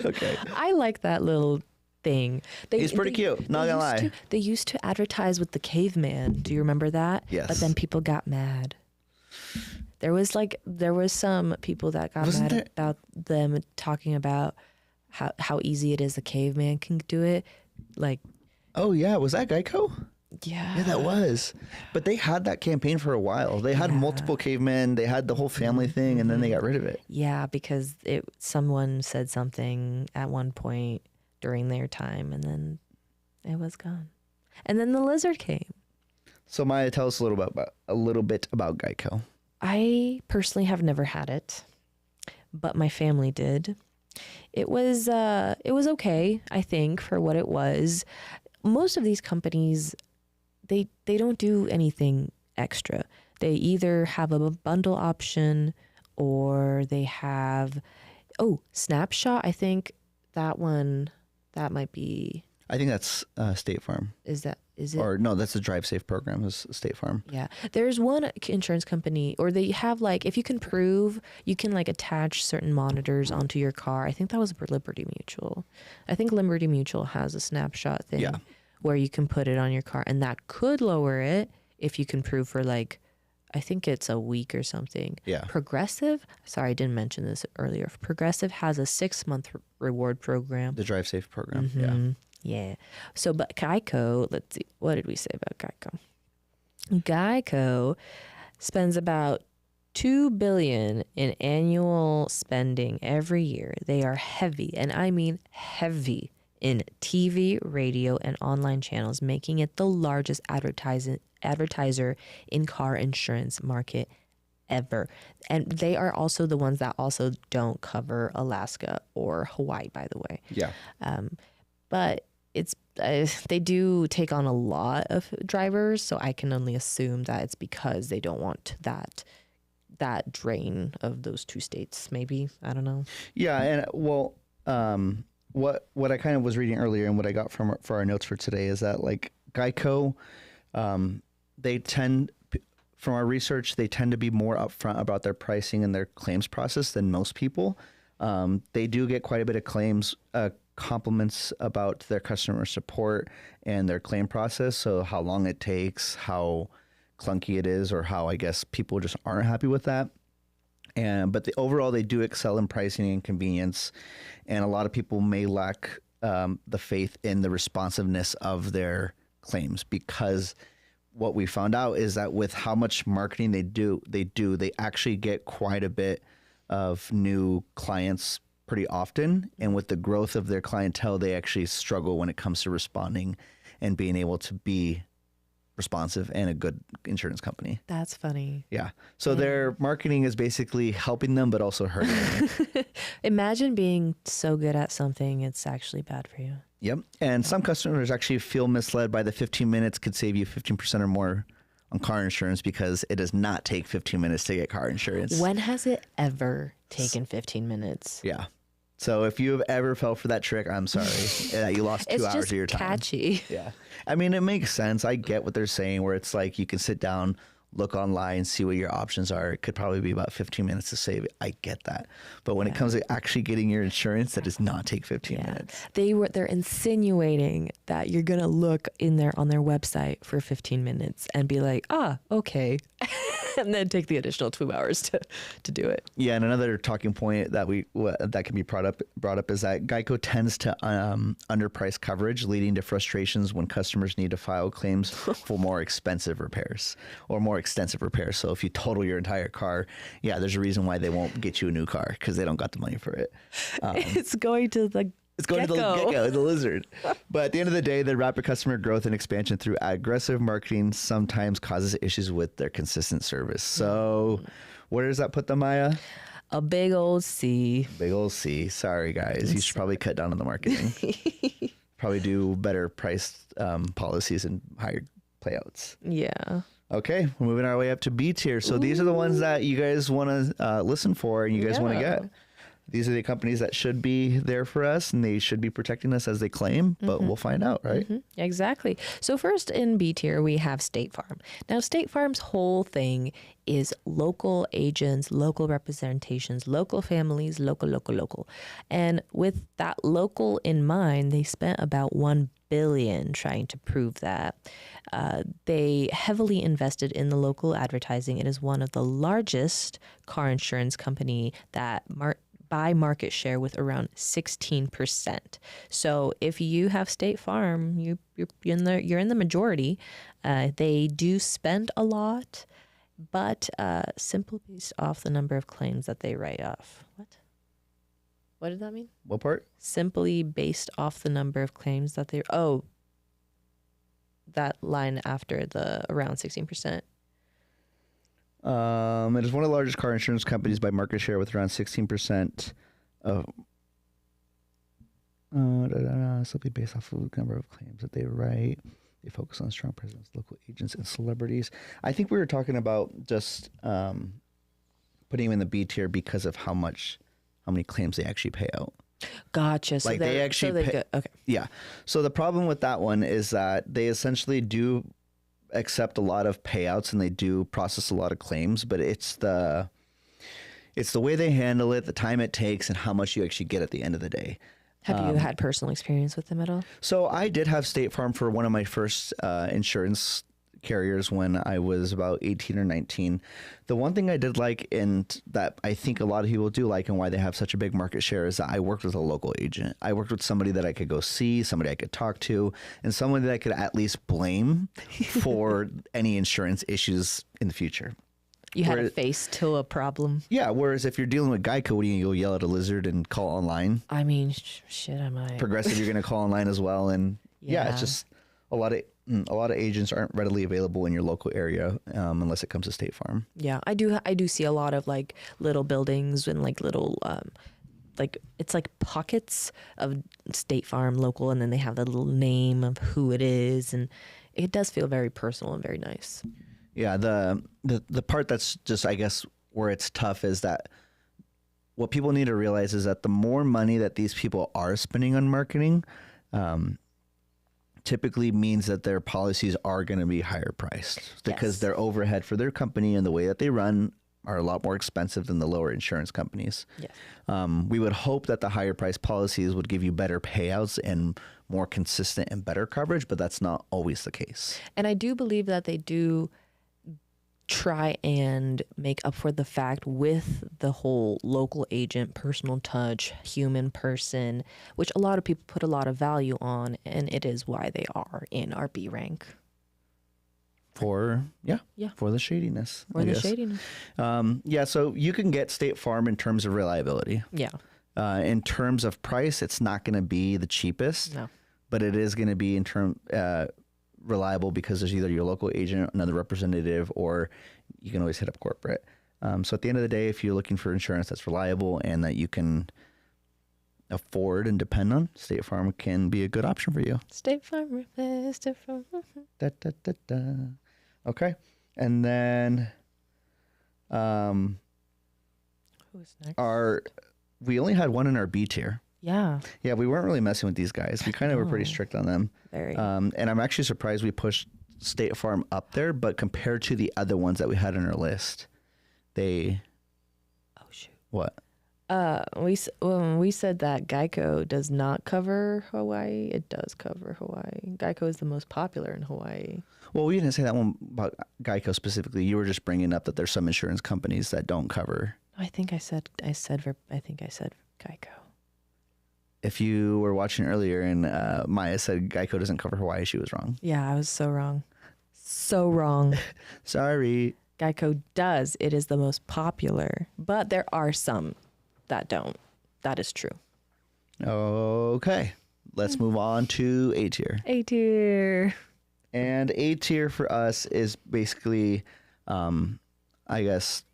Okay. I like that little thing. He's pretty cute, not gonna lie. They used to advertise with the caveman. Do you remember that? Yes. But then people got mad. There was some people that got mad about them talking about how easy it is a caveman can do it. Like, oh yeah, was that Geico? yeah. Yeah, that was. But they had that campaign for a while. They had multiple cavemen. They had the whole family thing, and then they got rid of it. Yeah, because someone said something at one point during their time, and then it was gone. And then the lizard came. So Maya, tell us a little bit about Geico. I personally have never had it, but my family did. It was okay, I think, for what it was. Most of these companies, they don't do anything extra. They either have a bundle option or they have Snapshot. I think that might be. I think that's State Farm. Is it? Or no, that's the Drive Safe program is State Farm. Yeah. There's one insurance company, or they have like, if you can prove, you can like attach certain monitors onto your car. I think that was Liberty Mutual. I think Liberty Mutual has a Snapshot thing where you can put it on your car, and that could lower it if you can prove for like, I think it's a week or something. Yeah. Progressive, sorry, I didn't mention this earlier. Progressive has a 6-month reward program. The Drive Safe program. Mm-hmm. Yeah. Yeah. So, but Geico, let's see. What did we say about Geico? Geico spends about $2 billion in annual spending every year. They are heavy, and I mean heavy, in TV, radio, and online channels, making it the largest advertiser in car insurance market ever. And they are also the ones that also don't cover Alaska or Hawaii, by the way. Yeah. But they do take on a lot of drivers, so I can only assume that it's because they don't want that drain of those two states. Maybe, I don't know. Yeah, and well, what I kind of was reading earlier and what I got for our notes for today is that like Geico, they tend, from our research, they tend to be more upfront about their pricing and their claims process than most people. They do get quite a bit of claims compliments about their customer support and their claim process. So how long it takes, how clunky it is, or how I guess people just aren't happy with that. But overall, they do excel in pricing and convenience. And a lot of people may lack the faith in the responsiveness of their claims, because what we found out is that with how much marketing they actually get quite a bit of new clients pretty often. And with the growth of their clientele, they actually struggle when it comes to responding and being able to be responsive and a good insurance company. That's funny. Yeah. So their marketing is basically helping them, but also hurting them. Imagine being so good at something, it's actually bad for you. Yep. And some customers actually feel misled by the 15 minutes could save you 15% or more on car insurance, because it does not take 15 minutes to get car insurance. When has it ever taken 15 minutes? Yeah. So if you have ever fell for that trick, I'm sorry that you lost 2 hours of your time. It's just catchy. Yeah. I mean, it makes sense. I get what they're saying, where it's like you can sit down, look online, see what your options are. It could probably be about 15 minutes to save. I get that. But when it comes to actually getting your insurance, that does not take 15 minutes. They're insinuating that you're going to look in there on their website for 15 minutes and be like, okay. And then take the additional 2 hours to do it. Yeah, and another talking point that that can be brought up is that Geico tends to underprice coverage, leading to frustrations when customers need to file claims for more expensive repairs or more extensive repairs. So if you total your entire car, there's a reason why they won't get you a new car, because they don't got the money for it. It's going to the It's going to the gecko, the lizard. But at the end of the day, the rapid customer growth and expansion through aggressive marketing sometimes causes issues with their consistent service. So where does that put them, Maya? A big old C. Big old C. Sorry, guys. You should probably cut down on the marketing. Probably do better priced policies and higher payouts. Yeah. Okay, we're moving our way up to B tier. So these are the ones that you guys want to listen for and you guys want to get. These are the companies that should be there for us and they should be protecting us as they claim, but we'll find out, right? Exactly. So first in B tier, we have State Farm. Now, State Farm's whole thing is local agents, local representations, local families, local. And with that local in mind, they spent about $1 billion trying to prove that. They heavily invested in the local advertising. It is one of the largest car insurance company that by market share with around 16%. So if you have State Farm, you're in the majority. They do spend a lot, but simply based off the number of claims that they write off. What did that mean? What part? Simply based off the number of claims that they... Oh, that line after the around 16%. It is one of the largest car insurance companies by market share with around 16% of simply based off of the number of claims that they write. They focus on strong presence, local agents, and celebrities. I think we were talking about just putting them in the B tier because of how many claims they actually pay out. Gotcha. So like they actually pay, okay. Yeah. So the problem with that one is that they essentially do accept a lot of payouts and they do process a lot of claims, but it's the way they handle it, the time it takes, and how much you actually get at the end of the day. Have you had personal experience with them at all? So I did have State Farm for one of my first insurance carriers when I was about 18 or 19. The one thing I did like, and that I think a lot of people do like, and why they have such a big market share, is that I worked with a local agent. I worked with somebody that I could go see, somebody I could talk to, and somebody that I could at least blame for any insurance issues in the future. You had a face to a problem. Yeah, whereas if you're dealing with Geico, what are you going to go yell at a lizard and call online? I mean, shit, I might. Progressive, you're going to call online as well, and yeah, it's just a lot of agents aren't readily available in your local area unless it comes to State Farm. Yeah, I do see a lot of like little buildings and like little like it's like pockets of State Farm local, and then they have the little name of who it is, and it does feel very personal and very nice. Yeah, the part that's just, I guess, where it's tough is that what people need to realize is that the more money that these people are spending on marketing, typically means that their policies are going to be higher priced because their overhead for their company and the way that they run are a lot more expensive than the lower insurance companies. Yes. We would hope that the higher price policies would give you better payouts and more consistent and better coverage, but that's not always the case. And I do believe that they do try and make up for the fact with the whole local agent, personal touch, human person, which a lot of people put a lot of value on, and it is why they are in our B rank. For the shadiness. For the shadiness. So you can get State Farm in terms of reliability. Yeah. In terms of price, it's not going to be the cheapest. No. But it is going to be reliable because there's either your local agent, another representative, or you can always hit up corporate. So at the end of the day, if you're looking for insurance that's reliable and that you can afford and depend on, State Farm can be a good option for you. State Farm. Da, da, da, da. Okay. And then Who's next? We only had one in our B tier. Yeah. Yeah, we weren't really messing with these guys. We kind of were pretty strict on them. Very. And I'm actually surprised we pushed State Farm up there, but compared to the other ones that we had on our list, they. Oh shoot. What? When we said that Geico does not cover Hawaii, it does cover Hawaii. Geico is the most popular in Hawaii. Well, we didn't say that one about Geico specifically. You were just bringing up that there's some insurance companies that don't cover. I think I said Geico. If you were watching earlier and Maya said Geico doesn't cover Hawaii, she was wrong. Yeah, I was so wrong. So wrong. Sorry. Geico does. It is the most popular, but there are some that don't. That is true. Okay. Let's move on to A tier. A tier. And A tier for us is basically, I guess,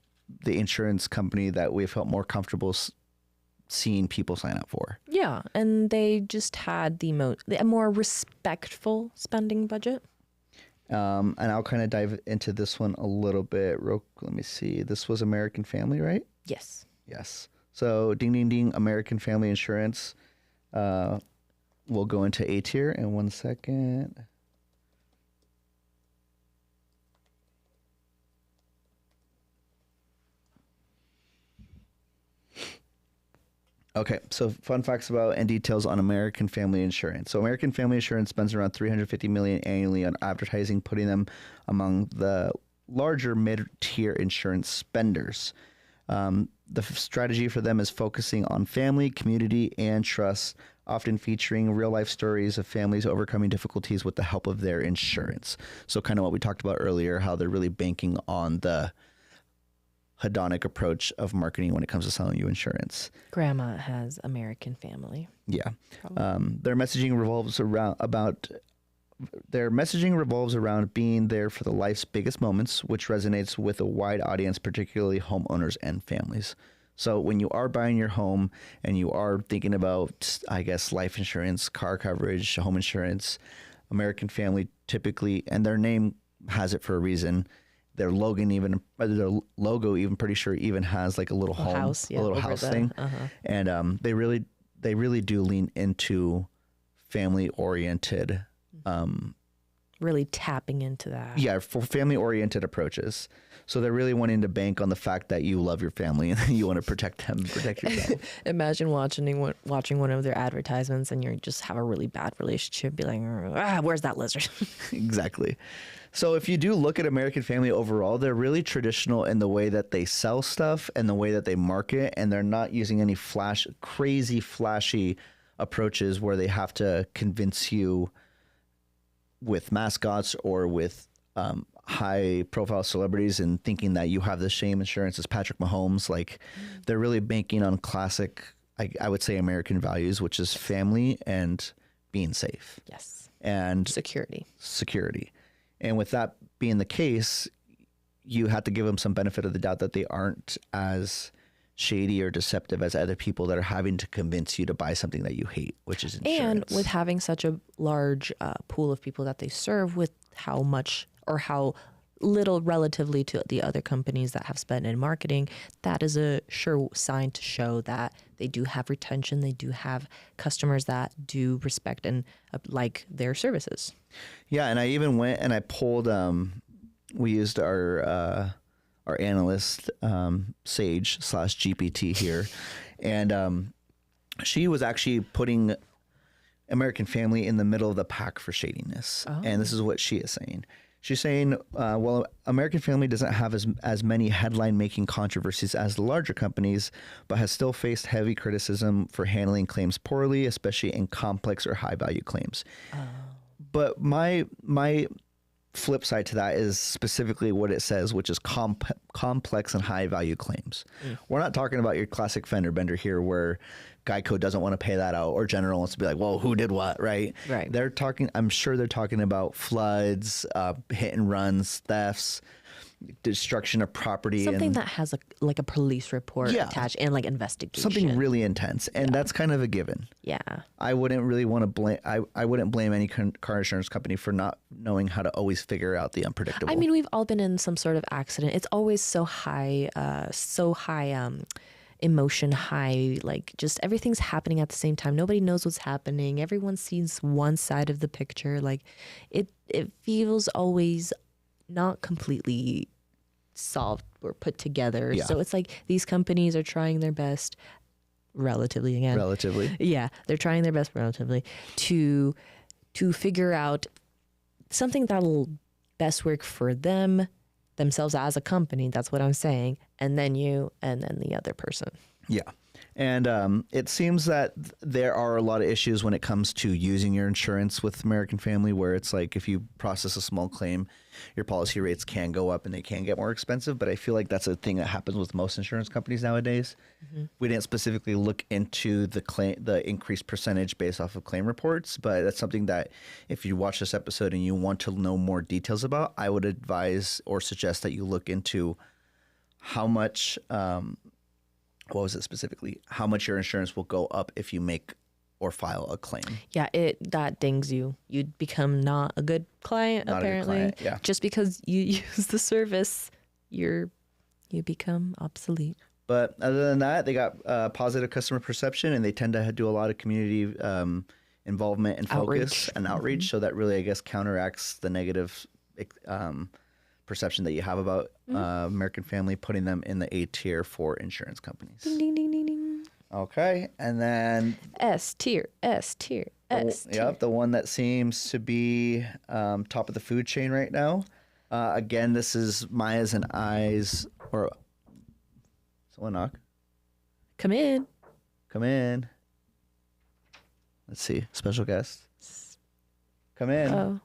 the insurance company that we felt more comfortable seeing people sign up for. Yeah, and they just had a more respectful spending budget. And I'll kind of dive into this one a little bit. Let me see. This was American Family, right? Yes. Yes. So, ding, ding, ding, American Family Insurance. We'll go into A tier in 1 second. Okay, so fun facts about and details on American Family Insurance. So American Family Insurance spends around $350 million annually on advertising, putting them among the larger mid-tier insurance spenders. The strategy for them is focusing on family, community, and trust, often featuring real-life stories of families overcoming difficulties with the help of their insurance. So kind of what we talked about earlier, how they're really banking on the hedonic approach of marketing when it comes to selling you insurance. Grandma has American Family. Yeah. Their messaging revolves around being there for the life's biggest moments, which resonates with a wide audience, particularly homeowners and families. So when you are buying your home and you are thinking about, I guess, life insurance, car coverage, home insurance, American Family typically, and their name has it for a reason. Their logo even pretty sure even has like a little home, house, a little house thing. And they really do lean into family oriented, really tapping into that. Yeah, for family oriented approaches. So they're really wanting to bank on the fact that you love your family and you want to protect them, protect yourself. Imagine watching one of their advertisements and you just have a really bad relationship. Be like, where's that lizard? Exactly. So if you do look at American Family overall, they're really traditional in the way that they sell stuff and the way that they market, and they're not using any crazy flashy approaches where they have to convince you with mascots or with high profile celebrities and thinking that you have the same insurance as Patrick Mahomes. Like they're really banking on classic, I would say, American values, which is family and being safe. Yes. And security. And with that being the case, you have to give them some benefit of the doubt that they aren't as shady or deceptive as other people that are having to convince you to buy something that you hate, which is insurance. And with having such a large pool of people that they serve, with how much or how little relatively to the other companies that have spent in marketing, that is a sure sign to show that they do have retention. They do have customers that do respect and like their services. Yeah, and I even went and I pulled. We used our analyst Sage /GPT here, and she was actually putting American Family in the middle of the pack for shadiness. Oh. And this is what she is saying. She's saying, well, American Family doesn't have as many headline-making controversies as the larger companies, but has still faced heavy criticism for handling claims poorly, especially in complex or high-value claims. Oh. But my flip side to that is specifically what it says, which is complex and high-value claims. We're not talking about your classic fender bender here where Geico doesn't want to pay that out or General wants to be like, well, who did what, right? Right. I'm sure they're talking about floods, hit and runs, thefts, destruction of property. Something that has like a police report attached and like investigation. Something really intense. And that's kind of a given. Yeah. I wouldn't really want to blame, I wouldn't blame any car insurance company for not knowing how to always figure out the unpredictable. I mean, we've all been in some sort of accident. It's always so high emotion high, like just everything's happening at the same time. Nobody knows what's happening. Everyone sees one side of the picture. Like it feels always not completely solved or put together. Yeah. So it's like these companies are trying their best, relatively again. Relatively. Yeah, they're trying their best relatively to figure out something that'll best work for themselves as a company. That's what I'm saying. And then you, and then the other person. Yeah. And it seems that there are a lot of issues when it comes to using your insurance with American Family, where it's like if you process a small claim, your policy rates can go up and they can get more expensive. But I feel like that's a thing that happens with most insurance companies nowadays. Mm-hmm. We didn't specifically look into the increased percentage based off of claim reports, but that's something that if you watch this episode and you want to know more details about, I would advise or suggest that you look into how much what was it specifically? How much your insurance will go up if you make or file a claim? Yeah, that dings you. You become not a good client. Not apparently, a good client, yeah. Just because you use the service, you become obsolete. But other than that, they got positive customer perception, and they tend to do a lot of community involvement and focus and outreach. So that really, I guess, counteracts the negative perception that you have about American Family, putting them in the A tier for insurance companies. Ding, ding, ding, ding, ding. Okay, and then S tier, S tier, S tier. Yep, the one that seems to be top of the food chain right now. Again, this is Maya's and I's, or someone knock. Come in. Come in. Let's see, special guest. Come in. Oh.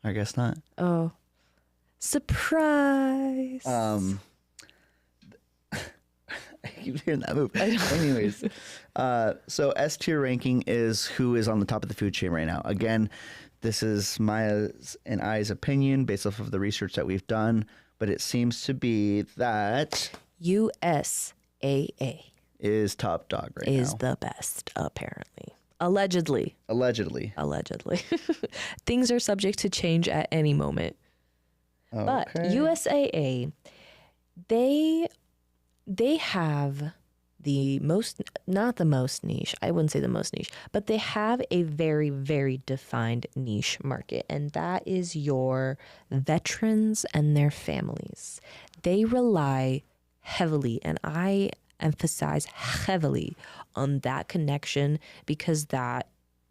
I guess not. Oh. Surprise. I keep hearing that move. Anyways, so S tier ranking is who is on the top of the food chain right now. Again, this is Maya's and I's opinion based off of the research that we've done, but it seems to be that USAA is top dog right now. Is the best, apparently. Allegedly. Things are subject to change at any moment. Okay. But USAA, they have the most, not the most niche, I wouldn't say the most niche, but they have a very, very defined niche market, and that is your veterans and their families. They rely heavily, and I emphasize heavily on that connection, because that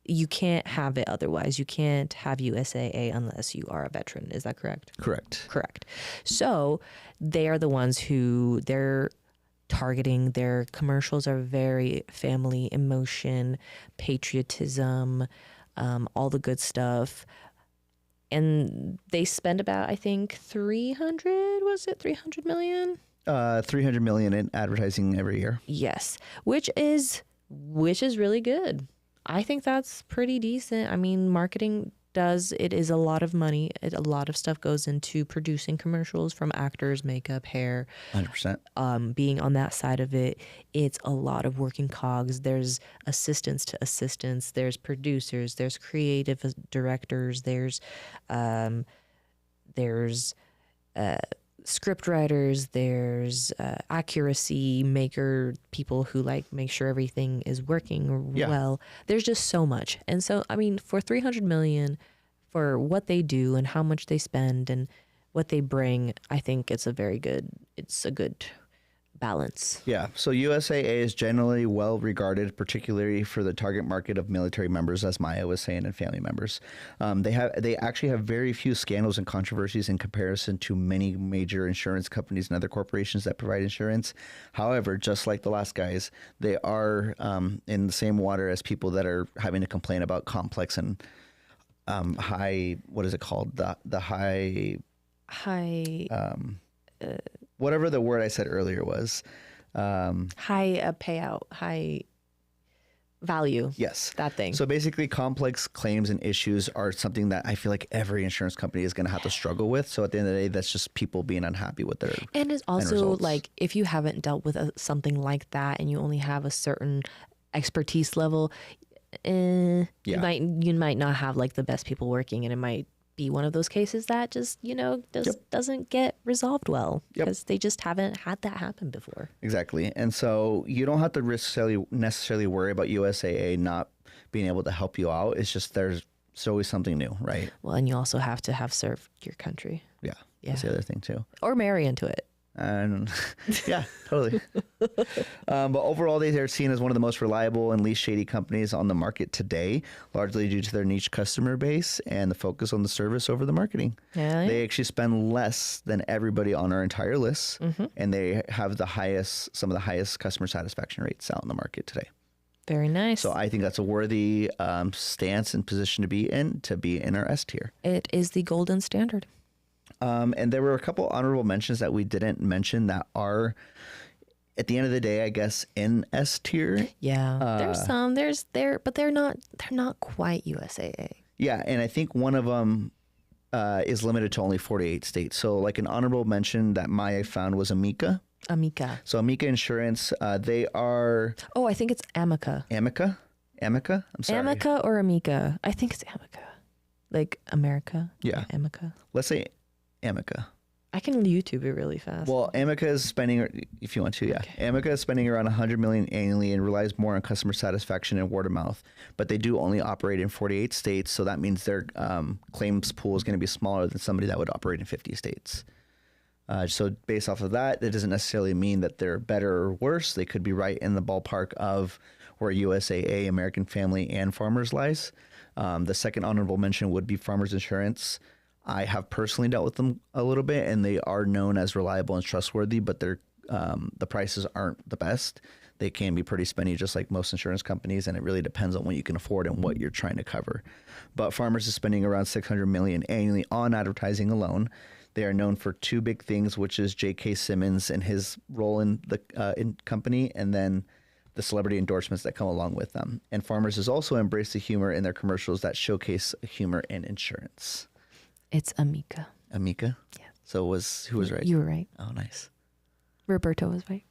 you can't have it otherwise. You can't have USAA unless you are a veteran. Is that correct? Correct. So they are the ones who they're targeting. Their commercials are very family, emotion, patriotism, all the good stuff. And they spend about, I think, 300 million? 300 million in advertising every year. Yes, which is really good. I think that's pretty decent. I mean, marketing is a lot of money. A lot of stuff goes into producing commercials, from actors, makeup, hair. 100%. Being on that side of it, it's a lot of working cogs. There's assistants to assistants. There's producers. There's creative directors. There's script writers, there's accuracy maker, people who like make sure everything is working well. There's just so much. And so, I mean, for 300 million for what they do and how much they spend and what they bring, I think it's a good balance. Yeah. So USAA is generally well regarded, particularly for the target market of military members, as Maya was saying, and family members. They actually have very few scandals and controversies in comparison to many major insurance companies and other corporations that provide insurance. However, just like the last guys, they are in the same water as people that are having to complain about complex and high. What is it called? The high. Whatever the word I said earlier was. High payout, high value. Yes. That thing. So basically, complex claims and issues are something that I feel like every insurance company is going to have to struggle with. So at the end of the day, that's just people being unhappy with their And it's also like, if you haven't dealt with something like that and you only have a certain expertise level, you might not have like the best people working, and it might be one of those cases that just, doesn't get resolved well Yep. because they just haven't had that happen before. Exactly. And so you don't have to necessarily worry about USAA not being able to help you out. It's just there's always something new, right? Well, and you also have to have served your country. Yeah. Yeah. That's the other thing too. Or marry into it. And yeah, totally. But overall, they are seen as one of the most reliable and least shady companies on the market today, largely due to their niche customer base and the focus on the service over the marketing. Yeah. They actually spend less than everybody on our entire list, and they have some of the highest customer satisfaction rates out in the market today. Very nice. So I think that's a worthy stance and position to be in our S tier. It is the golden standard. And there were a couple honorable mentions that we didn't mention that are, at the end of the day, I guess, in S tier. Yeah, but they're not quite USAA. Yeah, and I think one of them is limited to only 48 states. So, like an honorable mention that Maya found was Amica. Amica. So Amica Insurance, they are. Oh, I think it's Amica. Amica. I'm sorry. Amica or Amica? I think it's Amica. Like America. Yeah. Amica. Let's say Amica. I can YouTube it really fast. Well, Amica is spending, if you want to, yeah. Okay. Amica is spending around $100 million annually and relies more on customer satisfaction and word of mouth. But they do only operate in 48 states, so that means their claims pool is going to be smaller than somebody that would operate in 50 states. So based off of that, it doesn't necessarily mean that they're better or worse. They could be right in the ballpark of where USAA, American Family, and Farmers lies. The second honorable mention would be Farmers Insurance. I have personally dealt with them a little bit, and they are known as reliable and trustworthy, but their the prices aren't the best. They can be pretty spendy, just like most insurance companies, and it really depends on what you can afford and what you're trying to cover. But Farmers is spending around $600 million annually on advertising alone. They are known for two big things, which is J.K. Simmons and his role in the company, and then the celebrity endorsements that come along with them. And Farmers has also embraced the humor in their commercials that showcase humor in insurance. it's Amica. Amica? Yeah. So who was right? You were right. Oh, nice. Roberto was right.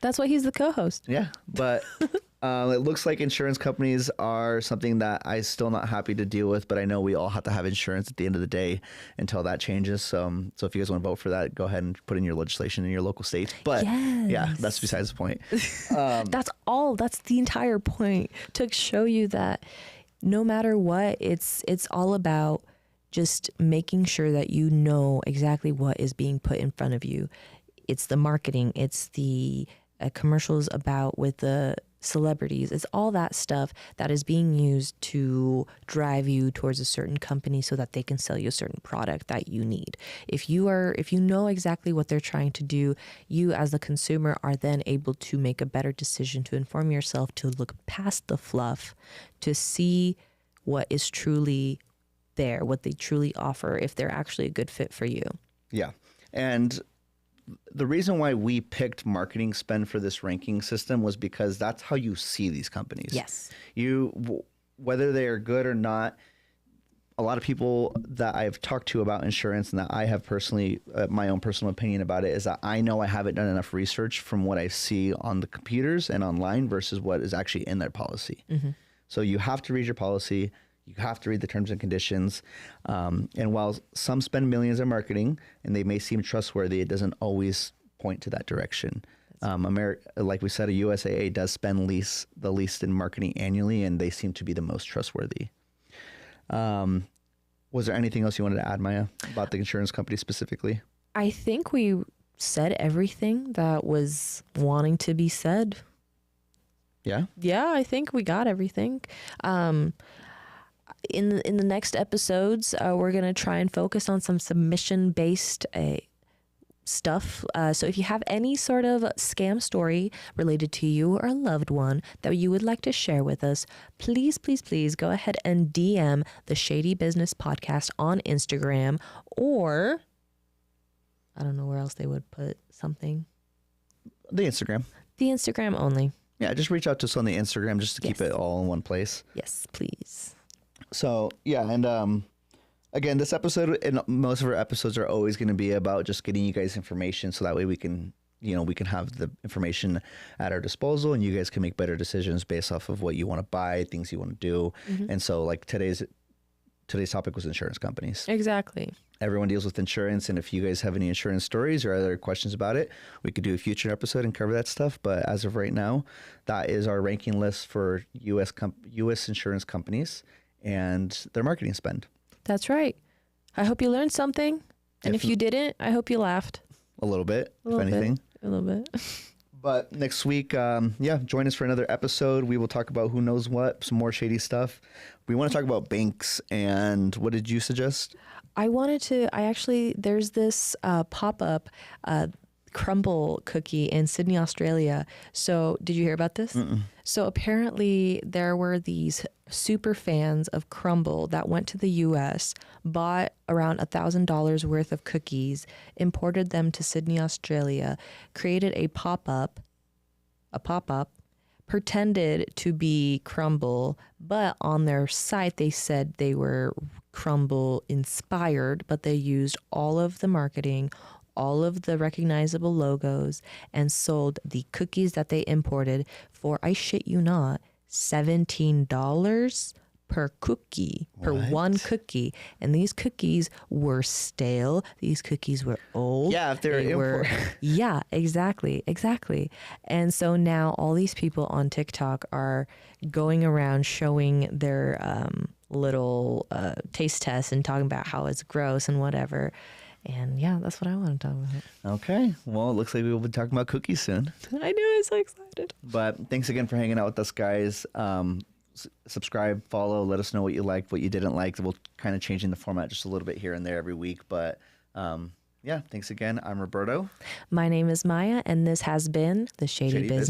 That's why he's the co-host. Yeah, but it looks like insurance companies are something that I'm still not happy to deal with, but I know we all have to have insurance at the end of the day until that changes. So if you guys want to vote for that, go ahead and put in your legislation in your local state. But yeah, that's besides the point. That's the entire point, to show you that no matter what, it's all about just making sure that you know exactly what is being put in front of you. It's the marketing, it's the commercials about with the celebrities, it's all that stuff that is being used to drive you towards a certain company so that they can sell you a certain product that you need. If you know exactly what they're trying to do, you as the consumer are then able to make a better decision, to inform yourself, to look past the fluff, to see what is truly there, what they truly offer, if they're actually a good fit for you. Yeah. And the reason why we picked marketing spend for this ranking system was because that's how you see these companies. Yes. Whether they are good or not, a lot of people that I've talked to about insurance and that I have personally, my own personal opinion about it is that I know I haven't done enough research from what I see on the computers and online versus what is actually in their policy. Mm-hmm. So you have to read your policy. You have to read the terms and conditions. And while some spend millions on marketing and they may seem trustworthy, it doesn't always point to that direction. Like we said, a USAA does spend the least in marketing annually, and they seem to be the most trustworthy. Was there anything else you wanted to add, Maya, about the insurance company specifically? I think we said everything that was wanting to be said. Yeah? Yeah, I think we got everything. In the next episodes, we're going to try and focus on some submission-based stuff. So if you have any sort of scam story related to you or a loved one that you would like to share with us, please, please, please go ahead and DM the Shady Business Podcast on Instagram, or I don't know where else they would put something. The Instagram. The Instagram only. Yeah, just reach out to us on the Instagram just to keep it all in one place. Yes, please. So, yeah, and again, this episode and most of our episodes are always going to be about just getting you guys information so that way we can have the information at our disposal and you guys can make better decisions based off of what you want to buy, things you want to do. Mm-hmm. And so, like today's today's topic was insurance companies. Exactly. Everyone deals with insurance, and if you guys have any insurance stories or other questions about it, we could do a future episode and cover that stuff. But as of right now, that is our ranking list for U.S. insurance companies and their marketing spend. That's right. I hope you learned something. And if you didn't, I hope you laughed. A little bit, if anything. A little bit. But next week, join us for another episode. We will talk about who knows what, some more shady stuff. We want to talk about banks. And what did you suggest? There's this pop-up crumble cookie in Sydney, Australia. So did you hear about this? Mm-mm. So apparently there were these super fans of crumble that went to the US, bought around $1,000 worth of cookies, imported them to Sydney, Australia, created a pop-up, pretended to be crumble, but on their site they said they were crumble inspired, but they used all of the marketing, all of the recognizable logos, and sold the cookies that they imported for, I shit you not, $17 per cookie, per one cookie. And these cookies were stale. These cookies were old. Yeah, if they're imported. Yeah, exactly. And so now all these people on TikTok are going around showing their little taste tests and talking about how it's gross and whatever. And yeah, that's what I want to talk about. Okay. Well, it looks like we will be talking about cookies soon. I know, I'm so excited. But thanks again for hanging out with us, guys. Subscribe, follow, let us know what you liked, what you didn't like. We'll kind of changing the format just a little bit here and there every week. But thanks again. I'm Roberto. My name is Maya, and this has been The Shady Business.